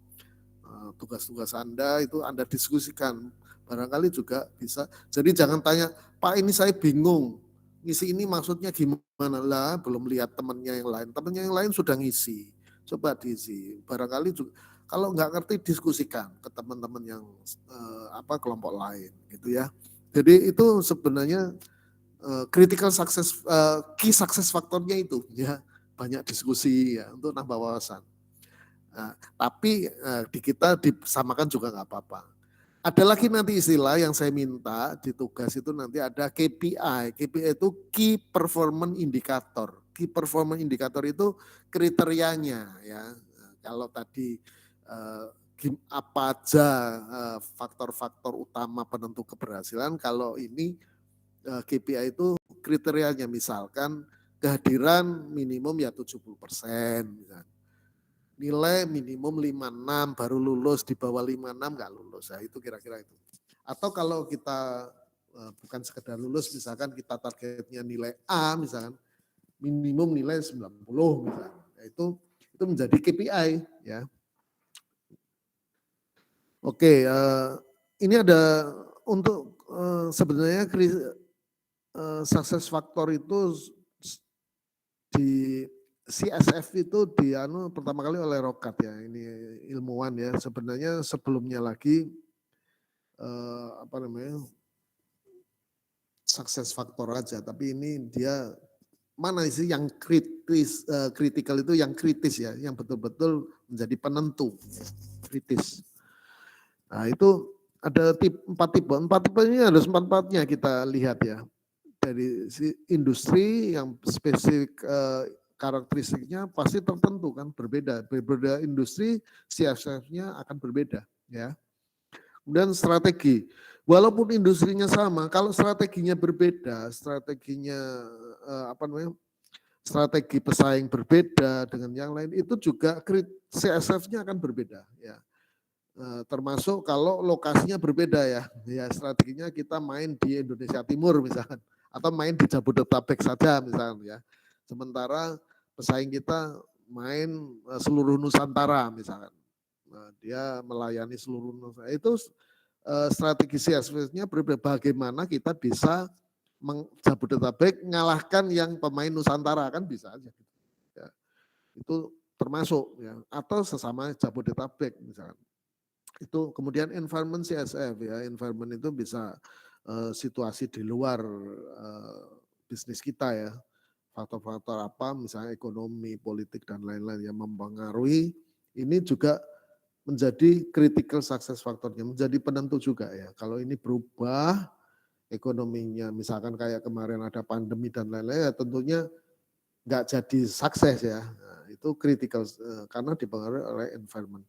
Tugas-tugas Anda itu Anda diskusikan, barangkali juga bisa. Jadi jangan tanya, Pak ini saya bingung, ngisi ini maksudnya gimana lah, belum lihat temannya yang lain sudah ngisi, coba diisi. Barangkali juga, kalau nggak ngerti diskusikan ke teman-teman yang kelompok lain gitu ya. Jadi itu sebenarnya critical success, key success faktornya itu ya. banyak diskusi ya untuk nambah wawasan. Tapi di kita disamakan juga nggak apa-apa. Ada lagi nanti istilah yang saya minta di tugas itu nanti ada KPI. KPI itu Key Performance Indicator. Key Performance Indicator itu kriterianya ya. Kalau tadi apa aja faktor-faktor utama penentu keberhasilan, kalau ini KPI itu kriterianya misalkan kehadiran minimum ya 70%. Misalkan. Nilai minimum 56 baru lulus, di bawah 56 nggak lulus. Ya, itu kira-kira itu. Atau kalau kita bukan sekedar lulus, misalkan kita targetnya nilai A, misalkan minimum nilai 90 misalkan. Ya, itu menjadi KPI ya. Oke, ini ada untuk sebenarnya success factor itu di CSF itu pertama kali oleh Rokat ya, ini ilmuwan ya. Sebenarnya sebelumnya lagi success factor aja, tapi ini dia mana sih yang kritikal itu yang kritis ya, yang betul-betul menjadi penentu kritis. Nah itu ada 4 tipe. 4 tipe ini harus 4-4-nya kita lihat ya. Dari industri yang spesifik karakteristiknya pasti tertentu kan, berbeda industri CSF-nya akan berbeda ya. Kemudian strategi, walaupun industrinya sama, kalau strateginya berbeda, strategi pesaing berbeda dengan yang lain, itu juga CSF-nya akan berbeda ya. Termasuk kalau lokasinya berbeda ya, strateginya kita main di Indonesia Timur misalkan, atau main di Jabodetabek saja misalkan ya. Sementara pesaing kita main seluruh Nusantara misalkan. Nah, dia melayani seluruh Nusantara. Itu strategi CSV-nya berbeda. Bagaimana kita bisa Jabodetabek mengalahkan yang pemain Nusantara, kan bisa aja. Ya. Itu termasuk ya, atau sesama Jabodetabek misalkan. Itu kemudian environment CSF ya, environment itu bisa situasi di luar bisnis kita ya. Faktor-faktor apa misalnya ekonomi, politik dan lain-lain yang mempengaruhi, ini juga menjadi critical success factornya, menjadi penentu juga ya. Kalau ini berubah ekonominya, misalkan kayak kemarin ada pandemi dan lain-lain, ya tentunya nggak jadi sukses ya. Nah, itu critical karena dipengaruhi oleh environment.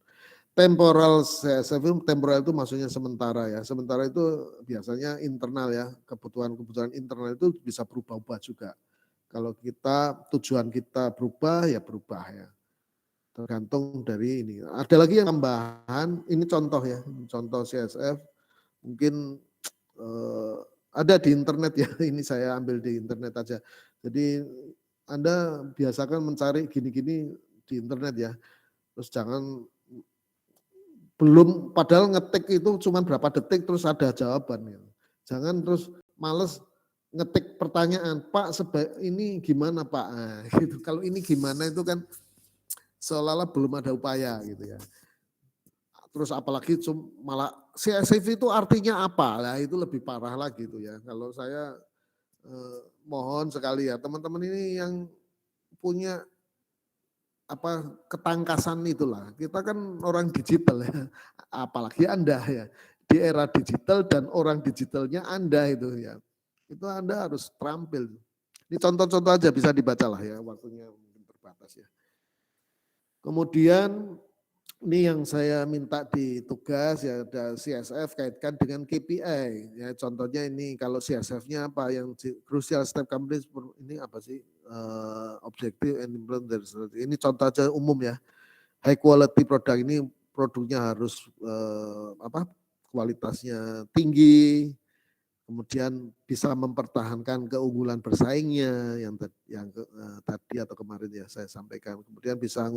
Temporal CSF, temporal itu maksudnya sementara ya. Sementara itu biasanya internal ya, kebutuhan-kebutuhan internal itu bisa berubah-ubah juga. Kalau tujuan kita berubah ya berubah ya. Tergantung dari ini. Ada lagi yang tambahan, ini contoh ya, contoh CSF. Mungkin ada di internet ya, ini saya ambil di internet aja. Jadi Anda biasakan mencari gini-gini di internet ya. Terus padahal ngetik itu cuma berapa detik terus ada jawaban. Ya. Jangan terus males ngetik pertanyaan, Pak ini gimana Pak? Nah, gitu. Kalau ini gimana itu kan seolah-olah belum ada upaya gitu ya. Terus apalagi malah CSF itu artinya apa? Lah itu lebih parah lagi itu ya. Kalau saya mohon sekali ya teman-teman ini yang punya ketangkasan itulah. Kita kan orang digital ya. Apalagi Anda ya. Di era digital dan orang digitalnya Anda itu ya. Itu Anda harus terampil. Ini contoh-contoh aja bisa dibaca lah ya, waktunya mungkin terbatas ya. Kemudian ini yang saya minta di tugas ya, ada CSF kaitkan dengan KPI. Ya contohnya ini kalau CSF-nya apa yang crucial step company ini apa sih? Objective and implement. Ini contoh aja umum ya. High quality produk ini produknya harus kualitasnya tinggi, kemudian bisa mempertahankan keunggulan bersaingnya yang tadi atau kemarin ya saya sampaikan. Kemudian bisa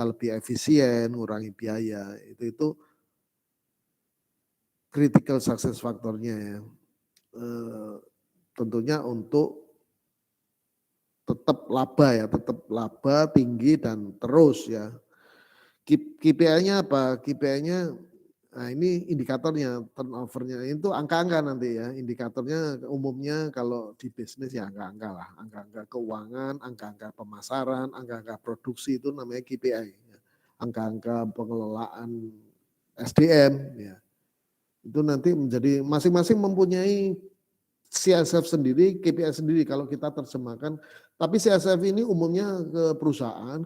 lebih efisien, ngurangi biaya. Itu critical success factornya ya. Tentunya untuk tetap laba tinggi dan terus ya. KPI-nya apa? KPI-nya Nah ini indikatornya, turnovernya itu angka-angka nanti ya. Indikatornya umumnya kalau di bisnis ya angka-angka lah, angka-angka keuangan, angka-angka pemasaran, angka-angka produksi itu namanya KPI. Ya. Angka-angka pengelolaan SDM ya. Itu nanti menjadi masing-masing mempunyai CSF sendiri, KPI sendiri kalau kita terjemahkan. Tapi CSF ini umumnya ke perusahaan,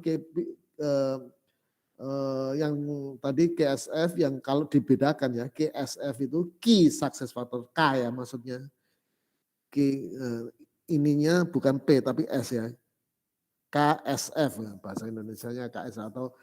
yang tadi KSF yang kalau dibedakan ya, KSF itu Key Success Factor, K ya maksudnya. Ininya bukan P tapi S ya. KSF ya, bahasa Indonesianya KSF atau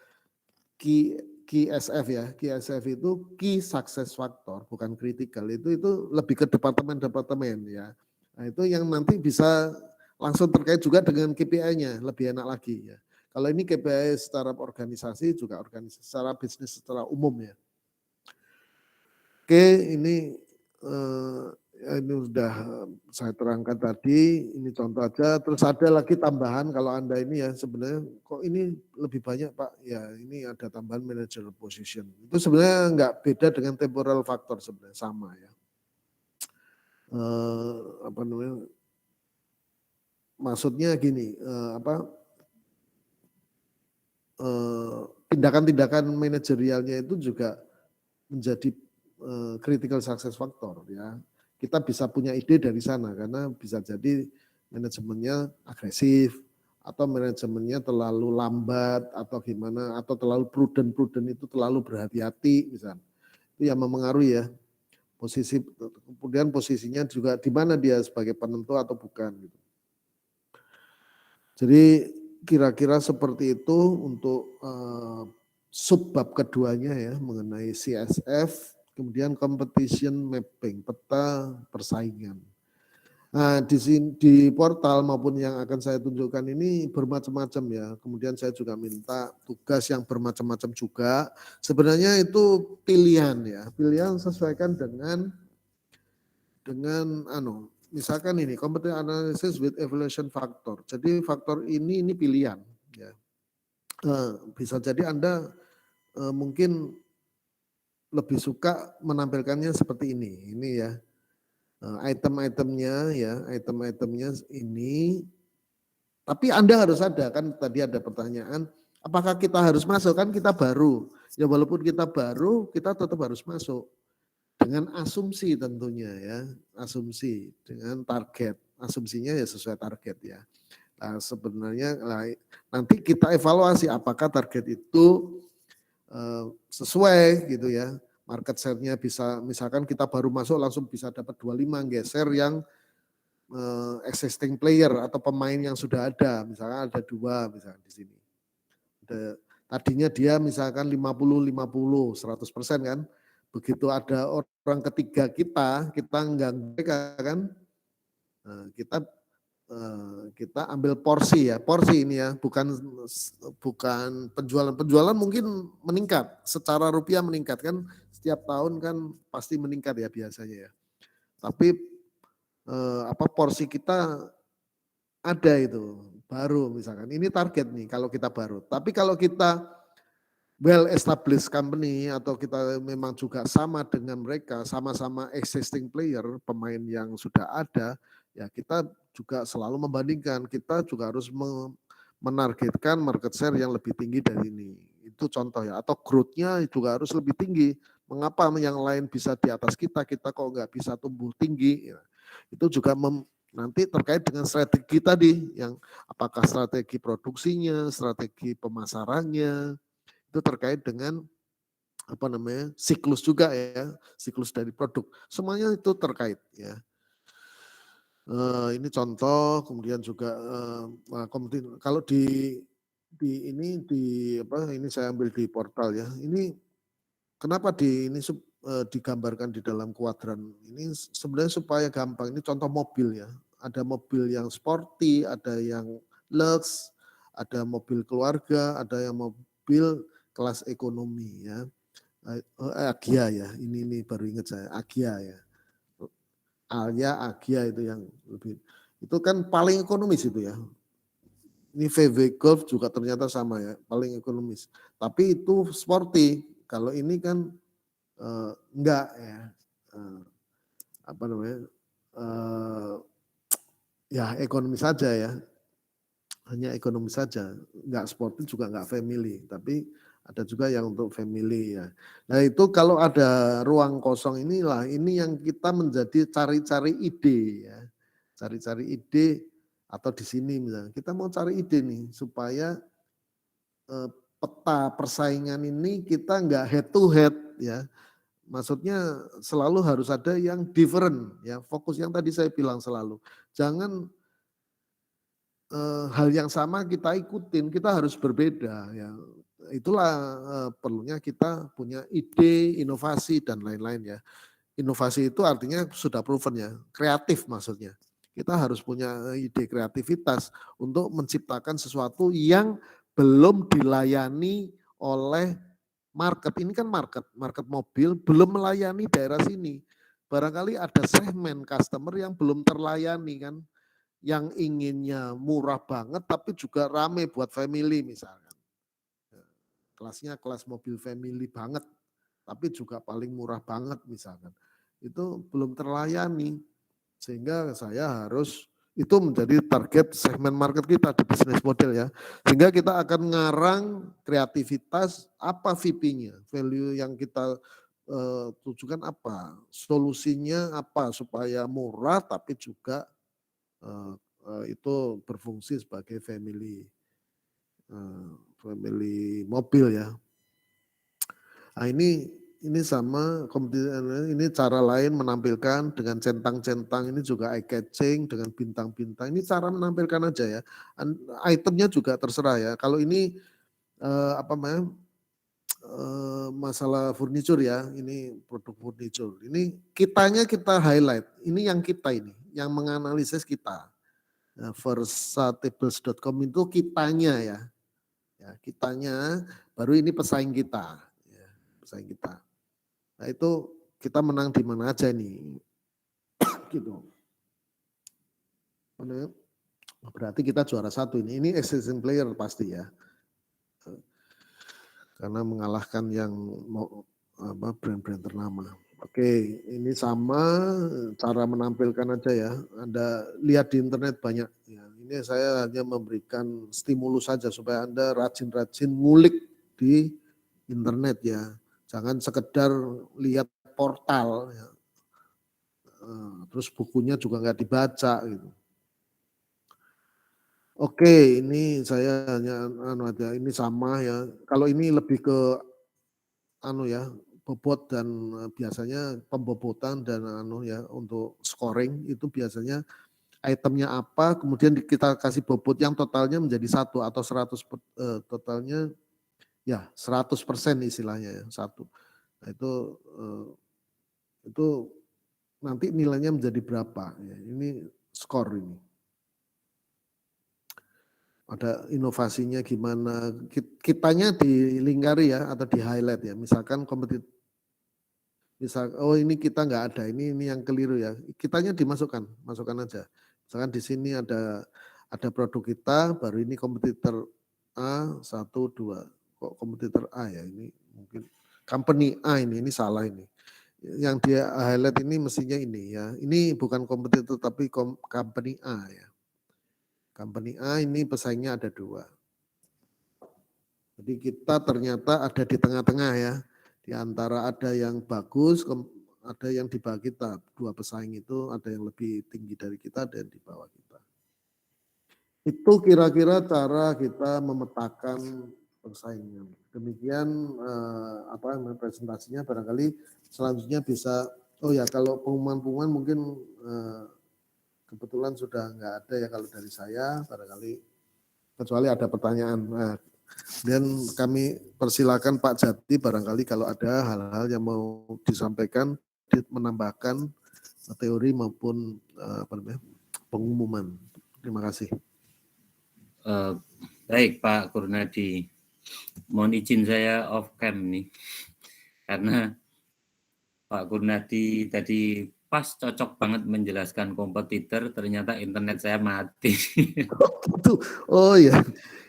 KSF ya. KSF itu Key Success Factor, bukan critical. Itu lebih ke departemen-departemen ya. Nah, itu yang nanti bisa langsung terkait juga dengan KPI-nya, lebih enak lagi ya. Kalau ini KPI secara organisasi juga organisasi secara bisnis secara umum ya. Oke, ini sudah saya terangkan tadi, ini contoh aja. Terus ada lagi tambahan kalau Anda ini ya sebenarnya kok ini lebih banyak Pak, ya ini ada tambahan manager position. Itu sebenarnya enggak beda dengan temporal factor sebenarnya, sama ya. Apa namanya? Maksudnya gini, tindakan-tindakan manajerialnya itu juga menjadi critical success factor ya. Kita bisa punya ide dari sana karena bisa jadi manajemennya agresif atau manajemennya terlalu lambat atau gimana atau terlalu prudent itu terlalu berhati-hati misalnya. Itu yang memengaruhi ya. Posisi kemudian posisinya juga di mana dia sebagai penentu atau bukan gitu. Jadi kira-kira seperti itu untuk subbab keduanya ya mengenai CSF, kemudian competition mapping, peta persaingan. Nah di portal maupun yang akan saya tunjukkan ini bermacam-macam ya. Kemudian saya juga minta tugas yang bermacam-macam juga. Sebenarnya itu pilihan ya, pilihan sesuaikan dengan misalkan ini competitive analysis with evaluation factor. Jadi faktor ini pilihan ya. Bisa jadi Anda mungkin lebih suka menampilkannya seperti ini. Ini ya. Item-itemnya ini. Tapi Anda harus ada kan tadi ada pertanyaan, apakah kita harus masuk? Kan kita baru. Ya walaupun kita baru, kita tetap harus masuk. Dengan asumsi tentunya ya, asumsi dengan target, asumsinya ya sesuai target ya. Nah, sebenarnya nanti kita evaluasi apakah target itu sesuai gitu ya. Market share-nya bisa misalkan kita baru masuk langsung bisa dapat 25 geser yang existing player atau pemain yang sudah ada, misalkan ada 2 misalkan di sini. Tadinya dia misalkan 50-50, 100% kan. Begitu ada orang ketiga kita enggak mereka kan, kita ambil porsi ini ya, bukan penjualan mungkin meningkat, secara rupiah meningkat kan, setiap tahun kan pasti meningkat ya biasanya ya. Tapi porsi kita ada itu baru misalkan, ini target nih kalau kita baru. Tapi kalau kita well established company atau kita memang juga sama dengan mereka, sama-sama existing player, pemain yang sudah ada, ya kita juga selalu membandingkan, kita juga harus menargetkan market share yang lebih tinggi dari ini. Itu contoh ya, atau growth-nya juga harus lebih tinggi. Mengapa yang lain bisa di atas kita kok nggak bisa tumbuh tinggi? Ya. Itu juga nanti terkait dengan strategi tadi, yang apakah strategi produksinya, strategi pemasarannya, itu terkait dengan siklus juga ya, siklus dari produk. Semuanya itu terkait ya. Ini contoh, kemudian juga kalau ini saya ambil di portal ya. Ini kenapa digambarkan di dalam kuadran ini sebenarnya supaya gampang. Ini contoh mobil ya. Ada mobil yang sporty, ada yang lux, ada mobil keluarga, ada yang mobil kelas ekonomi ya. Agia ya, ini baru ingat saya, Agia ya. Agia itu yang lebih, itu kan paling ekonomis itu ya. Ini VW Golf juga ternyata sama ya, paling ekonomis. Tapi itu sporty, kalau ini kan enggak ya, apa namanya, ya ekonomi saja ya, hanya ekonomi saja, enggak sportif juga enggak family, tapi ada juga yang untuk family ya. Nah itu kalau ada ruang kosong inilah, ini yang kita menjadi cari-cari ide ya, cari-cari ide atau di sini misalnya kita mau cari ide nih supaya peta persaingan ini kita enggak head to head ya. Maksudnya selalu harus ada yang different ya, fokus yang tadi saya bilang selalu. Jangan hal yang sama kita ikutin, kita harus berbeda ya. Itulah perlunya kita punya ide, inovasi dan lain-lain ya. Inovasi itu artinya sudah proven ya, kreatif maksudnya. Kita harus punya ide kreativitas untuk menciptakan sesuatu yang belum dilayani oleh market. Ini kan market mobil belum melayani daerah sini. Barangkali ada segmen customer yang belum terlayani kan, yang inginnya murah banget tapi juga rame buat family misalkan. Kelasnya kelas mobil family banget, tapi juga paling murah banget misalkan. Itu belum terlayani, sehingga saya harus, itu menjadi target segmen market kita di bisnis model ya. Sehingga kita akan ngarang kreativitas, apa VP-nya, value yang kita tujukan apa, solusinya apa supaya murah tapi juga itu berfungsi sebagai family mobil ya. Nah ini sama ini cara lain menampilkan dengan centang-centang, ini juga eye catching dengan bintang-bintang. Ini cara menampilkan aja ya. Itemnya juga terserah ya. Kalau ini apa namanya, masalah furniture ya, ini produk furniture. Ini kitanya kita highlight. Ini yang kita ini, yang menganalisis kita. Nah, versatables.com itu kitanya ya. Ya, kitanya baru ini pesaing kita. Ya, pesaing kita. Nah itu kita menang di mana aja nih. Gitu. Berarti kita juara satu ini. Ini existing player pasti ya. Karena mengalahkan yang brand-brand ternama. Oke, ini sama cara menampilkan aja ya. Anda lihat di internet banyak. Ya, ini saya hanya memberikan stimulus saja supaya Anda rajin-rajin ngulik di internet ya. Jangan sekedar lihat portal ya. Terus bukunya juga nggak dibaca gitu. Oke, ini saya hanya aja, ini sama ya. Kalau ini lebih ke ya, bobot dan biasanya pembobotan dan ya untuk scoring itu biasanya itemnya apa, kemudian kita kasih bobot yang totalnya menjadi 1 atau 100 totalnya ya 100% istilahnya ya, 1. Nah itu nanti nilainya menjadi berapa ya, ini skor ini. Ada inovasinya gimana, kitanya dilingkari ya atau di highlight ya, misalkan oh ini kita nggak ada, ini yang keliru ya, kitanya masukkan aja. Misalkan di sini ada produk kita, baru ini kompetitor A 1, 2, kok kompetitor A ya, ini mungkin company A ini salah ini. Yang dia highlight ini mestinya ini ya, ini bukan kompetitor tapi company A ya. Company A ini pesaingnya ada 2. Jadi kita ternyata ada di tengah-tengah ya. Di antara ada yang bagus, ada yang di bawah kita. 2 pesaing itu ada yang lebih tinggi dari kita, ada yang di bawah kita. Itu kira-kira cara kita memetakan persaingan. Demikian presentasinya, barangkali selanjutnya bisa, oh ya kalau pengumuman mungkin kebetulan sudah nggak ada ya kalau dari saya, barangkali kecuali ada pertanyaan. Nah, dan kami persilakan Pak Jati barangkali kalau ada hal-hal yang mau disampaikan, menambahkan teori maupun pengumuman. Terima kasih. Baik Pak Kurnadi, mohon izin saya off cam nih, karena Pak Kurnadi tadi pas cocok banget menjelaskan kompetitor, ternyata internet saya mati. Oh iya,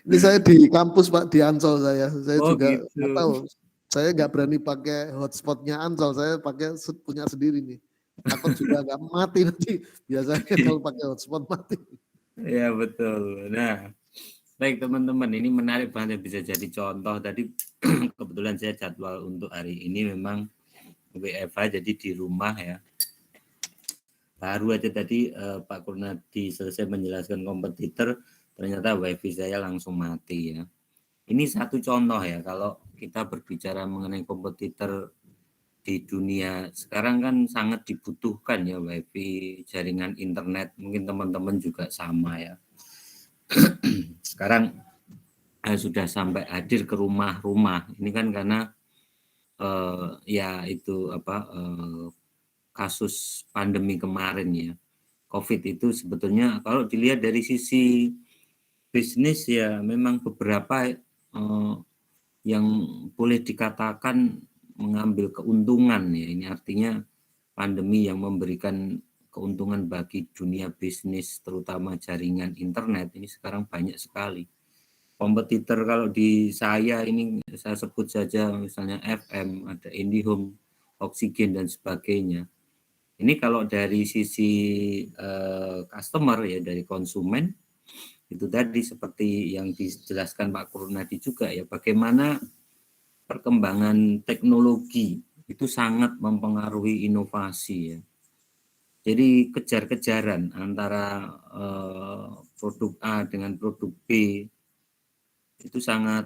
ini saya di kampus Pak, di Ancol saya Oh, juga gitu. nggak tahu. Saya nggak berani pakai hotspotnya Ancol, saya pakai punya sendiri nih. Takut juga nggak mati nanti. Biasanya kalau pakai hotspot mati. Ya betul. Nah, baik teman-teman, ini menarik banget, bisa jadi contoh. Tadi kebetulan saya jadwal untuk hari ini memang WFH, jadi di rumah ya. Baru aja tadi Pak Kurnadi selesai menjelaskan kompetitor, ternyata wifi saya langsung mati ya. Ini satu contoh ya, kalau kita berbicara mengenai kompetitor di dunia sekarang kan sangat dibutuhkan ya wifi, jaringan internet, mungkin teman-teman juga sama ya. Sekarang sudah sampai hadir ke rumah-rumah, ini kan karena ya itu apa kasus pandemi kemarin ya. COVID itu sebetulnya kalau dilihat dari sisi bisnis ya memang beberapa yang boleh dikatakan mengambil keuntungan ya. Ini artinya pandemi yang memberikan keuntungan bagi dunia bisnis terutama jaringan internet ini sekarang banyak sekali. Kompetitor kalau di saya ini saya sebut saja misalnya FM, ada IndiHome, Oksigen dan sebagainya. Ini kalau dari sisi customer ya, dari konsumen, itu tadi seperti yang dijelaskan Pak Kurnadi juga ya, bagaimana perkembangan teknologi itu sangat mempengaruhi inovasi ya. Jadi kejar-kejaran antara produk A dengan produk B itu sangat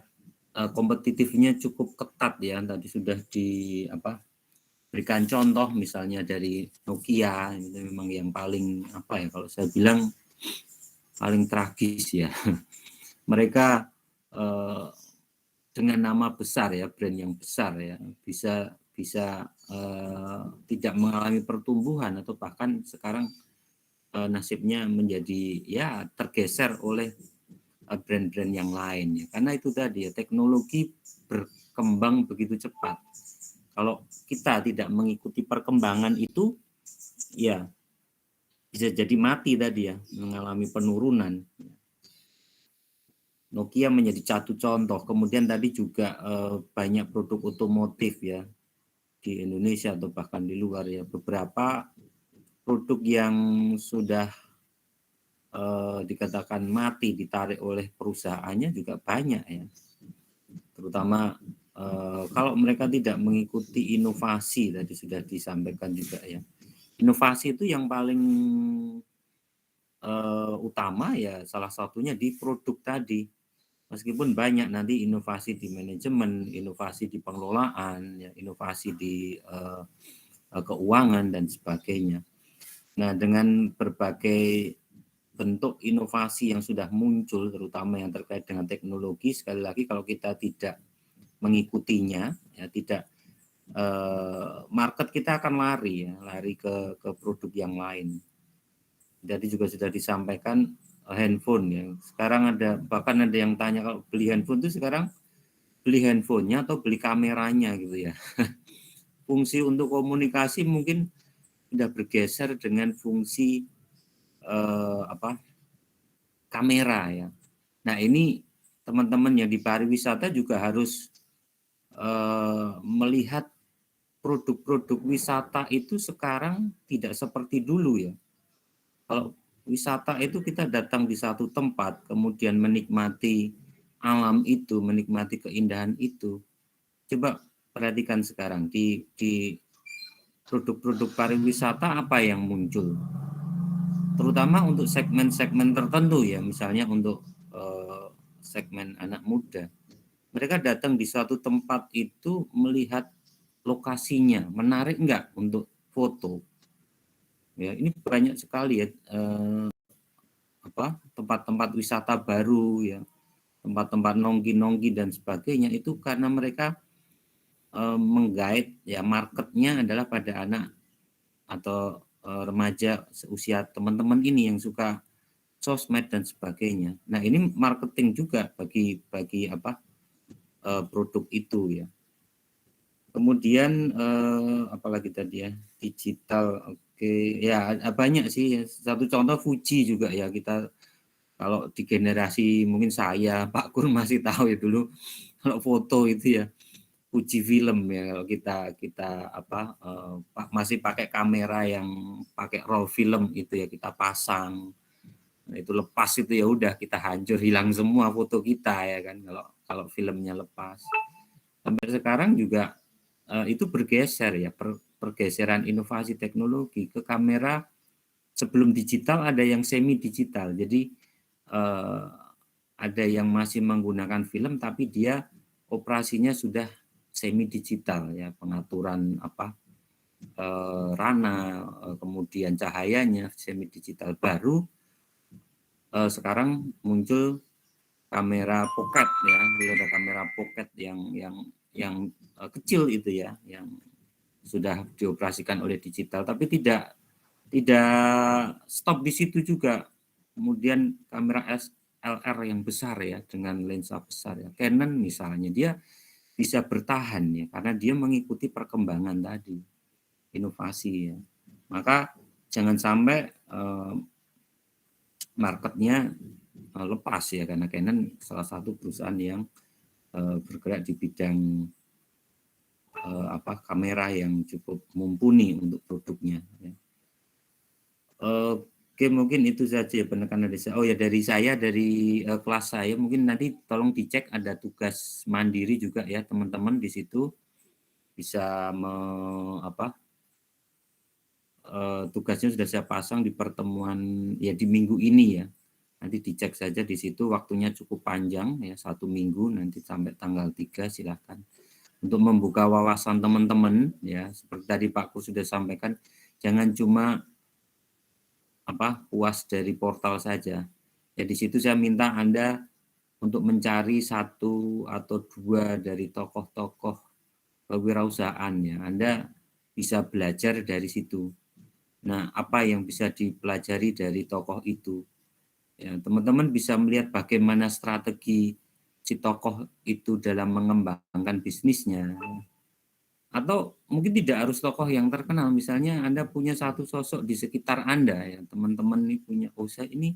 kompetitifnya cukup ketat ya. Tadi sudah berikan contoh misalnya dari Nokia, itu memang yang paling kalau saya bilang paling tragis ya. Mereka dengan nama besar ya, brand yang besar ya, bisa tidak mengalami pertumbuhan atau bahkan sekarang nasibnya menjadi ya tergeser oleh brand-brand yang lain ya. Karena itu tadi ya, teknologi berkembang begitu cepat. Kalau kita tidak mengikuti perkembangan itu, ya bisa jadi mati tadi ya, mengalami penurunan. Nokia menjadi satu contoh. Kemudian tadi juga banyak produk otomotif ya di Indonesia atau bahkan di luar ya. Beberapa produk yang sudah dikatakan mati ditarik oleh perusahaannya juga banyak ya. Terutama kalau mereka tidak mengikuti inovasi, tadi sudah disampaikan juga ya. Inovasi itu yang paling utama ya, salah satunya di produk tadi. Meskipun banyak nanti inovasi di manajemen, inovasi di pengelolaan, ya, inovasi di keuangan dan sebagainya. Nah, dengan berbagai bentuk inovasi yang sudah muncul, terutama yang terkait dengan teknologi, sekali lagi kalau kita tidak mengikutinya, ya tidak market kita akan lari ke produk yang lain. Jadi juga sudah disampaikan handphone ya. Sekarang bahkan ada yang tanya kalau beli handphone itu sekarang beli handphonenya atau beli kameranya gitu ya. Fungsi untuk komunikasi mungkin sudah bergeser dengan fungsi kamera ya. Nah ini teman-teman yang di pariwisata juga harus melihat produk-produk wisata itu sekarang tidak seperti dulu ya. Kalau wisata itu kita datang di satu tempat, kemudian menikmati alam itu, menikmati keindahan itu. Coba perhatikan sekarang di produk-produk pariwisata apa yang muncul. Terutama untuk segmen-segmen tertentu ya, misalnya untuk segmen anak muda. Mereka datang di suatu tempat itu melihat lokasinya, menarik enggak untuk foto. Ya, ini banyak sekali ya tempat-tempat wisata baru ya, tempat-tempat nongki-nongki dan sebagainya itu karena mereka menggait ya marketnya adalah pada anak atau remaja seusia teman-teman ini yang suka sosmed dan sebagainya. Nah ini marketing juga bagi produk itu ya. Kemudian apalagi tadi ya, digital, oke ya banyak sih. Satu contoh Fuji juga ya, kita kalau di generasi mungkin saya Pak Kur masih tahu ya dulu kalau foto itu ya uji film ya, kalau kita masih pakai kamera yang pakai roll film itu ya, kita pasang. Nah, itu lepas itu ya udah kita hancur, hilang semua foto kita ya kan, kalau filmnya lepas. Sampai sekarang juga itu bergeser ya, pergeseran inovasi teknologi ke kamera. Sebelum digital ada yang semi digital, jadi ada yang masih menggunakan film tapi dia operasinya sudah semi digital ya, pengaturan rana, kemudian cahayanya semi digital. Baru sekarang muncul kamera pocket ya, ada kamera pocket yang kecil itu ya, yang sudah dioperasikan oleh digital, tapi tidak stop di situ juga. Kemudian kamera SLR yang besar ya, dengan lensa besar ya, Canon misalnya, dia bisa bertahan ya, karena dia mengikuti perkembangan tadi, inovasi ya. Maka jangan sampai marketnya lepas ya, karena Canon salah satu perusahaan yang bergerak di bidang kamera yang cukup mumpuni untuk produknya ya. Oke, mungkin itu saja penekanan dari saya. Oh ya, dari kelas saya, mungkin nanti tolong dicek ada tugas mandiri juga ya teman-teman, di situ bisa tugasnya sudah saya pasang di pertemuan ya di minggu ini ya. Nanti dicek saja di situ, waktunya cukup panjang ya, 1 minggu nanti sampai tanggal 3, silahkan untuk membuka wawasan teman-teman ya. Seperti tadi Pak Kur sudah sampaikan, jangan cuma puas dari portal saja. Ya, di situ saya minta Anda untuk mencari 1 atau 2 dari tokoh-tokoh kewirausahaan ya. Anda bisa belajar dari situ. Nah, apa yang bisa dipelajari dari tokoh itu? Ya, teman-teman bisa melihat bagaimana strategi si tokoh itu dalam mengembangkan bisnisnya. Atau mungkin tidak harus tokoh yang terkenal, misalnya Anda punya satu sosok di sekitar Anda ya, teman-teman ini punya, saya ini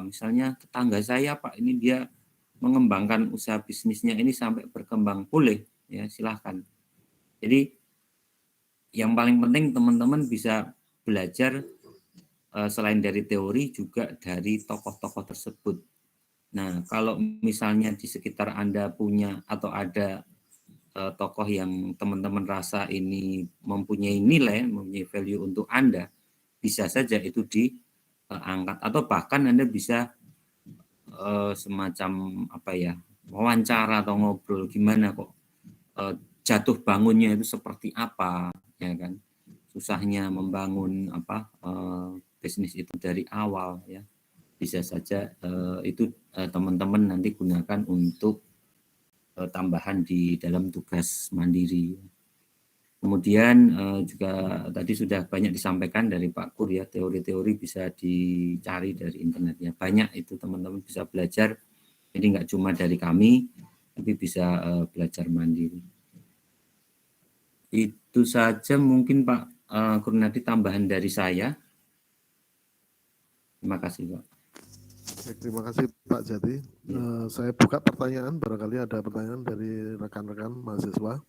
misalnya tetangga saya Pak, ini dia mengembangkan usaha bisnisnya ini sampai berkembang, boleh ya, silahkan. Jadi yang paling penting teman-teman bisa belajar selain dari teori juga dari tokoh-tokoh tersebut. Nah, kalau misalnya di sekitar Anda punya atau ada tokoh yang teman-teman rasa ini mempunyai nilai, mempunyai value untuk Anda, bisa saja itu diangkat, atau bahkan Anda bisa semacam wawancara atau ngobrol, gimana kok jatuh bangunnya itu seperti apa ya kan, susahnya membangun bisnis itu dari awal ya. Bisa saja itu teman-teman nanti gunakan untuk tambahan di dalam tugas mandiri. Kemudian juga tadi sudah banyak disampaikan dari Pak Kur ya, teori-teori bisa dicari dari internet ya. Banyak itu teman-teman bisa belajar, jadi nggak cuma dari kami, tapi bisa belajar mandiri. Itu saja mungkin Pak Kurnadi, tambahan dari saya. Terima kasih Pak. Terima kasih Pak Jati. Saya buka pertanyaan, barangkali ada pertanyaan dari rekan-rekan mahasiswa.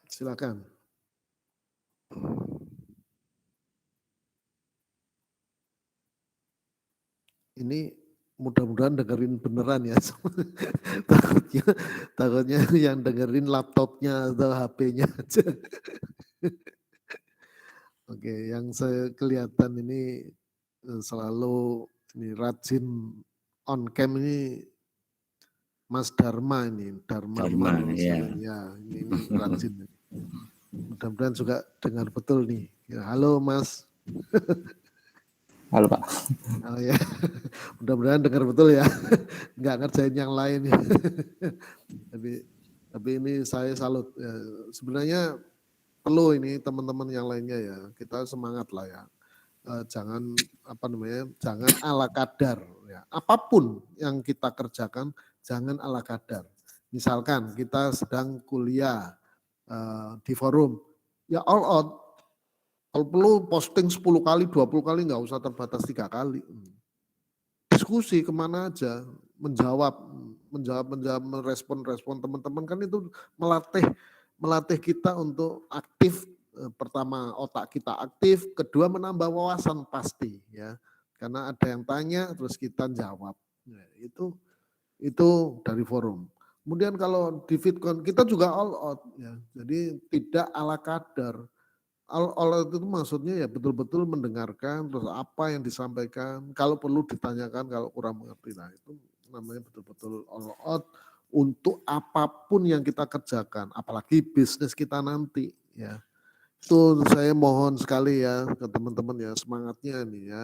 Silakan. Ini mudah-mudahan dengerin beneran ya. takutnya yang dengerin laptopnya atau HP-nya aja. Oke, yang saya kelihatan ini selalu ini rajin on cam ini Mas Dharma ini, Dharma ya, ini rajin. Mudah-mudahan juga dengar betul nih. Ya, halo Mas. Halo Pak. Oh ya, mudah-mudahan dengar betul ya. Nggak ngerjain yang lain. tapi ini saya salut. Ya, sebenarnya perlu ini teman-teman yang lainnya ya, kita semangat lah ya. Jangan jangan ala kadar ya. Apapun yang kita kerjakan jangan ala kadar. Misalkan kita sedang kuliah di forum, ya all out. Kalau perlu posting 10 kali, 20 kali, nggak usah terbatas 3 kali. diskusi kemana aja, menjawab, merespon teman-teman kan itu melatih kita untuk aktif. Pertama otak kita aktif, kedua menambah wawasan pasti ya, karena ada yang tanya terus kita jawab. Nah, itu dari forum. Kemudian kalau di Fitcon kita juga all out ya, jadi tidak ala kadar. All out itu maksudnya ya betul-betul mendengarkan terus apa yang disampaikan, kalau perlu ditanyakan kalau kurang mengerti. Nah itu namanya betul-betul all out untuk apapun yang kita kerjakan, apalagi bisnis kita nanti ya. Itu saya mohon sekali ya ke teman-teman ya, semangatnya nih ya.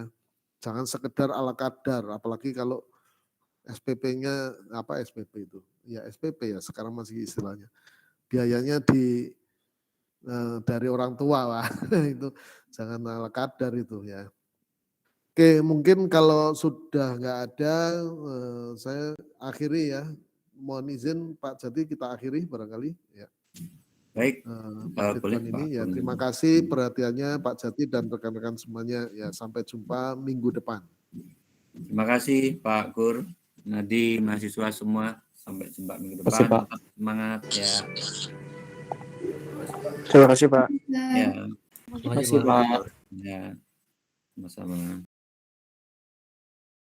Jangan sekedar ala kadar, apalagi kalau SPP-nya apa SPP itu? Ya SPP ya sekarang masih istilahnya. Biayanya dari orang tua lah itu jangan ala kadar itu ya. Oke mungkin kalau sudah nggak ada saya akhiri ya. Mohon izin Pak Jati kita akhiri barangkali ya. Baik, Pak boleh Fitcon Pak. ini ya terima kasih perhatiannya Pak Jati dan rekan-rekan semuanya ya, sampai jumpa minggu depan. Terima kasih Pak Gur, Nadi, mahasiswa semua, sampai jumpa minggu Terima kasih, depan. Pak. Tetap semangat ya. Terima kasih, Pak. Ya, Terima kasih, Pak. ya, sama-sama.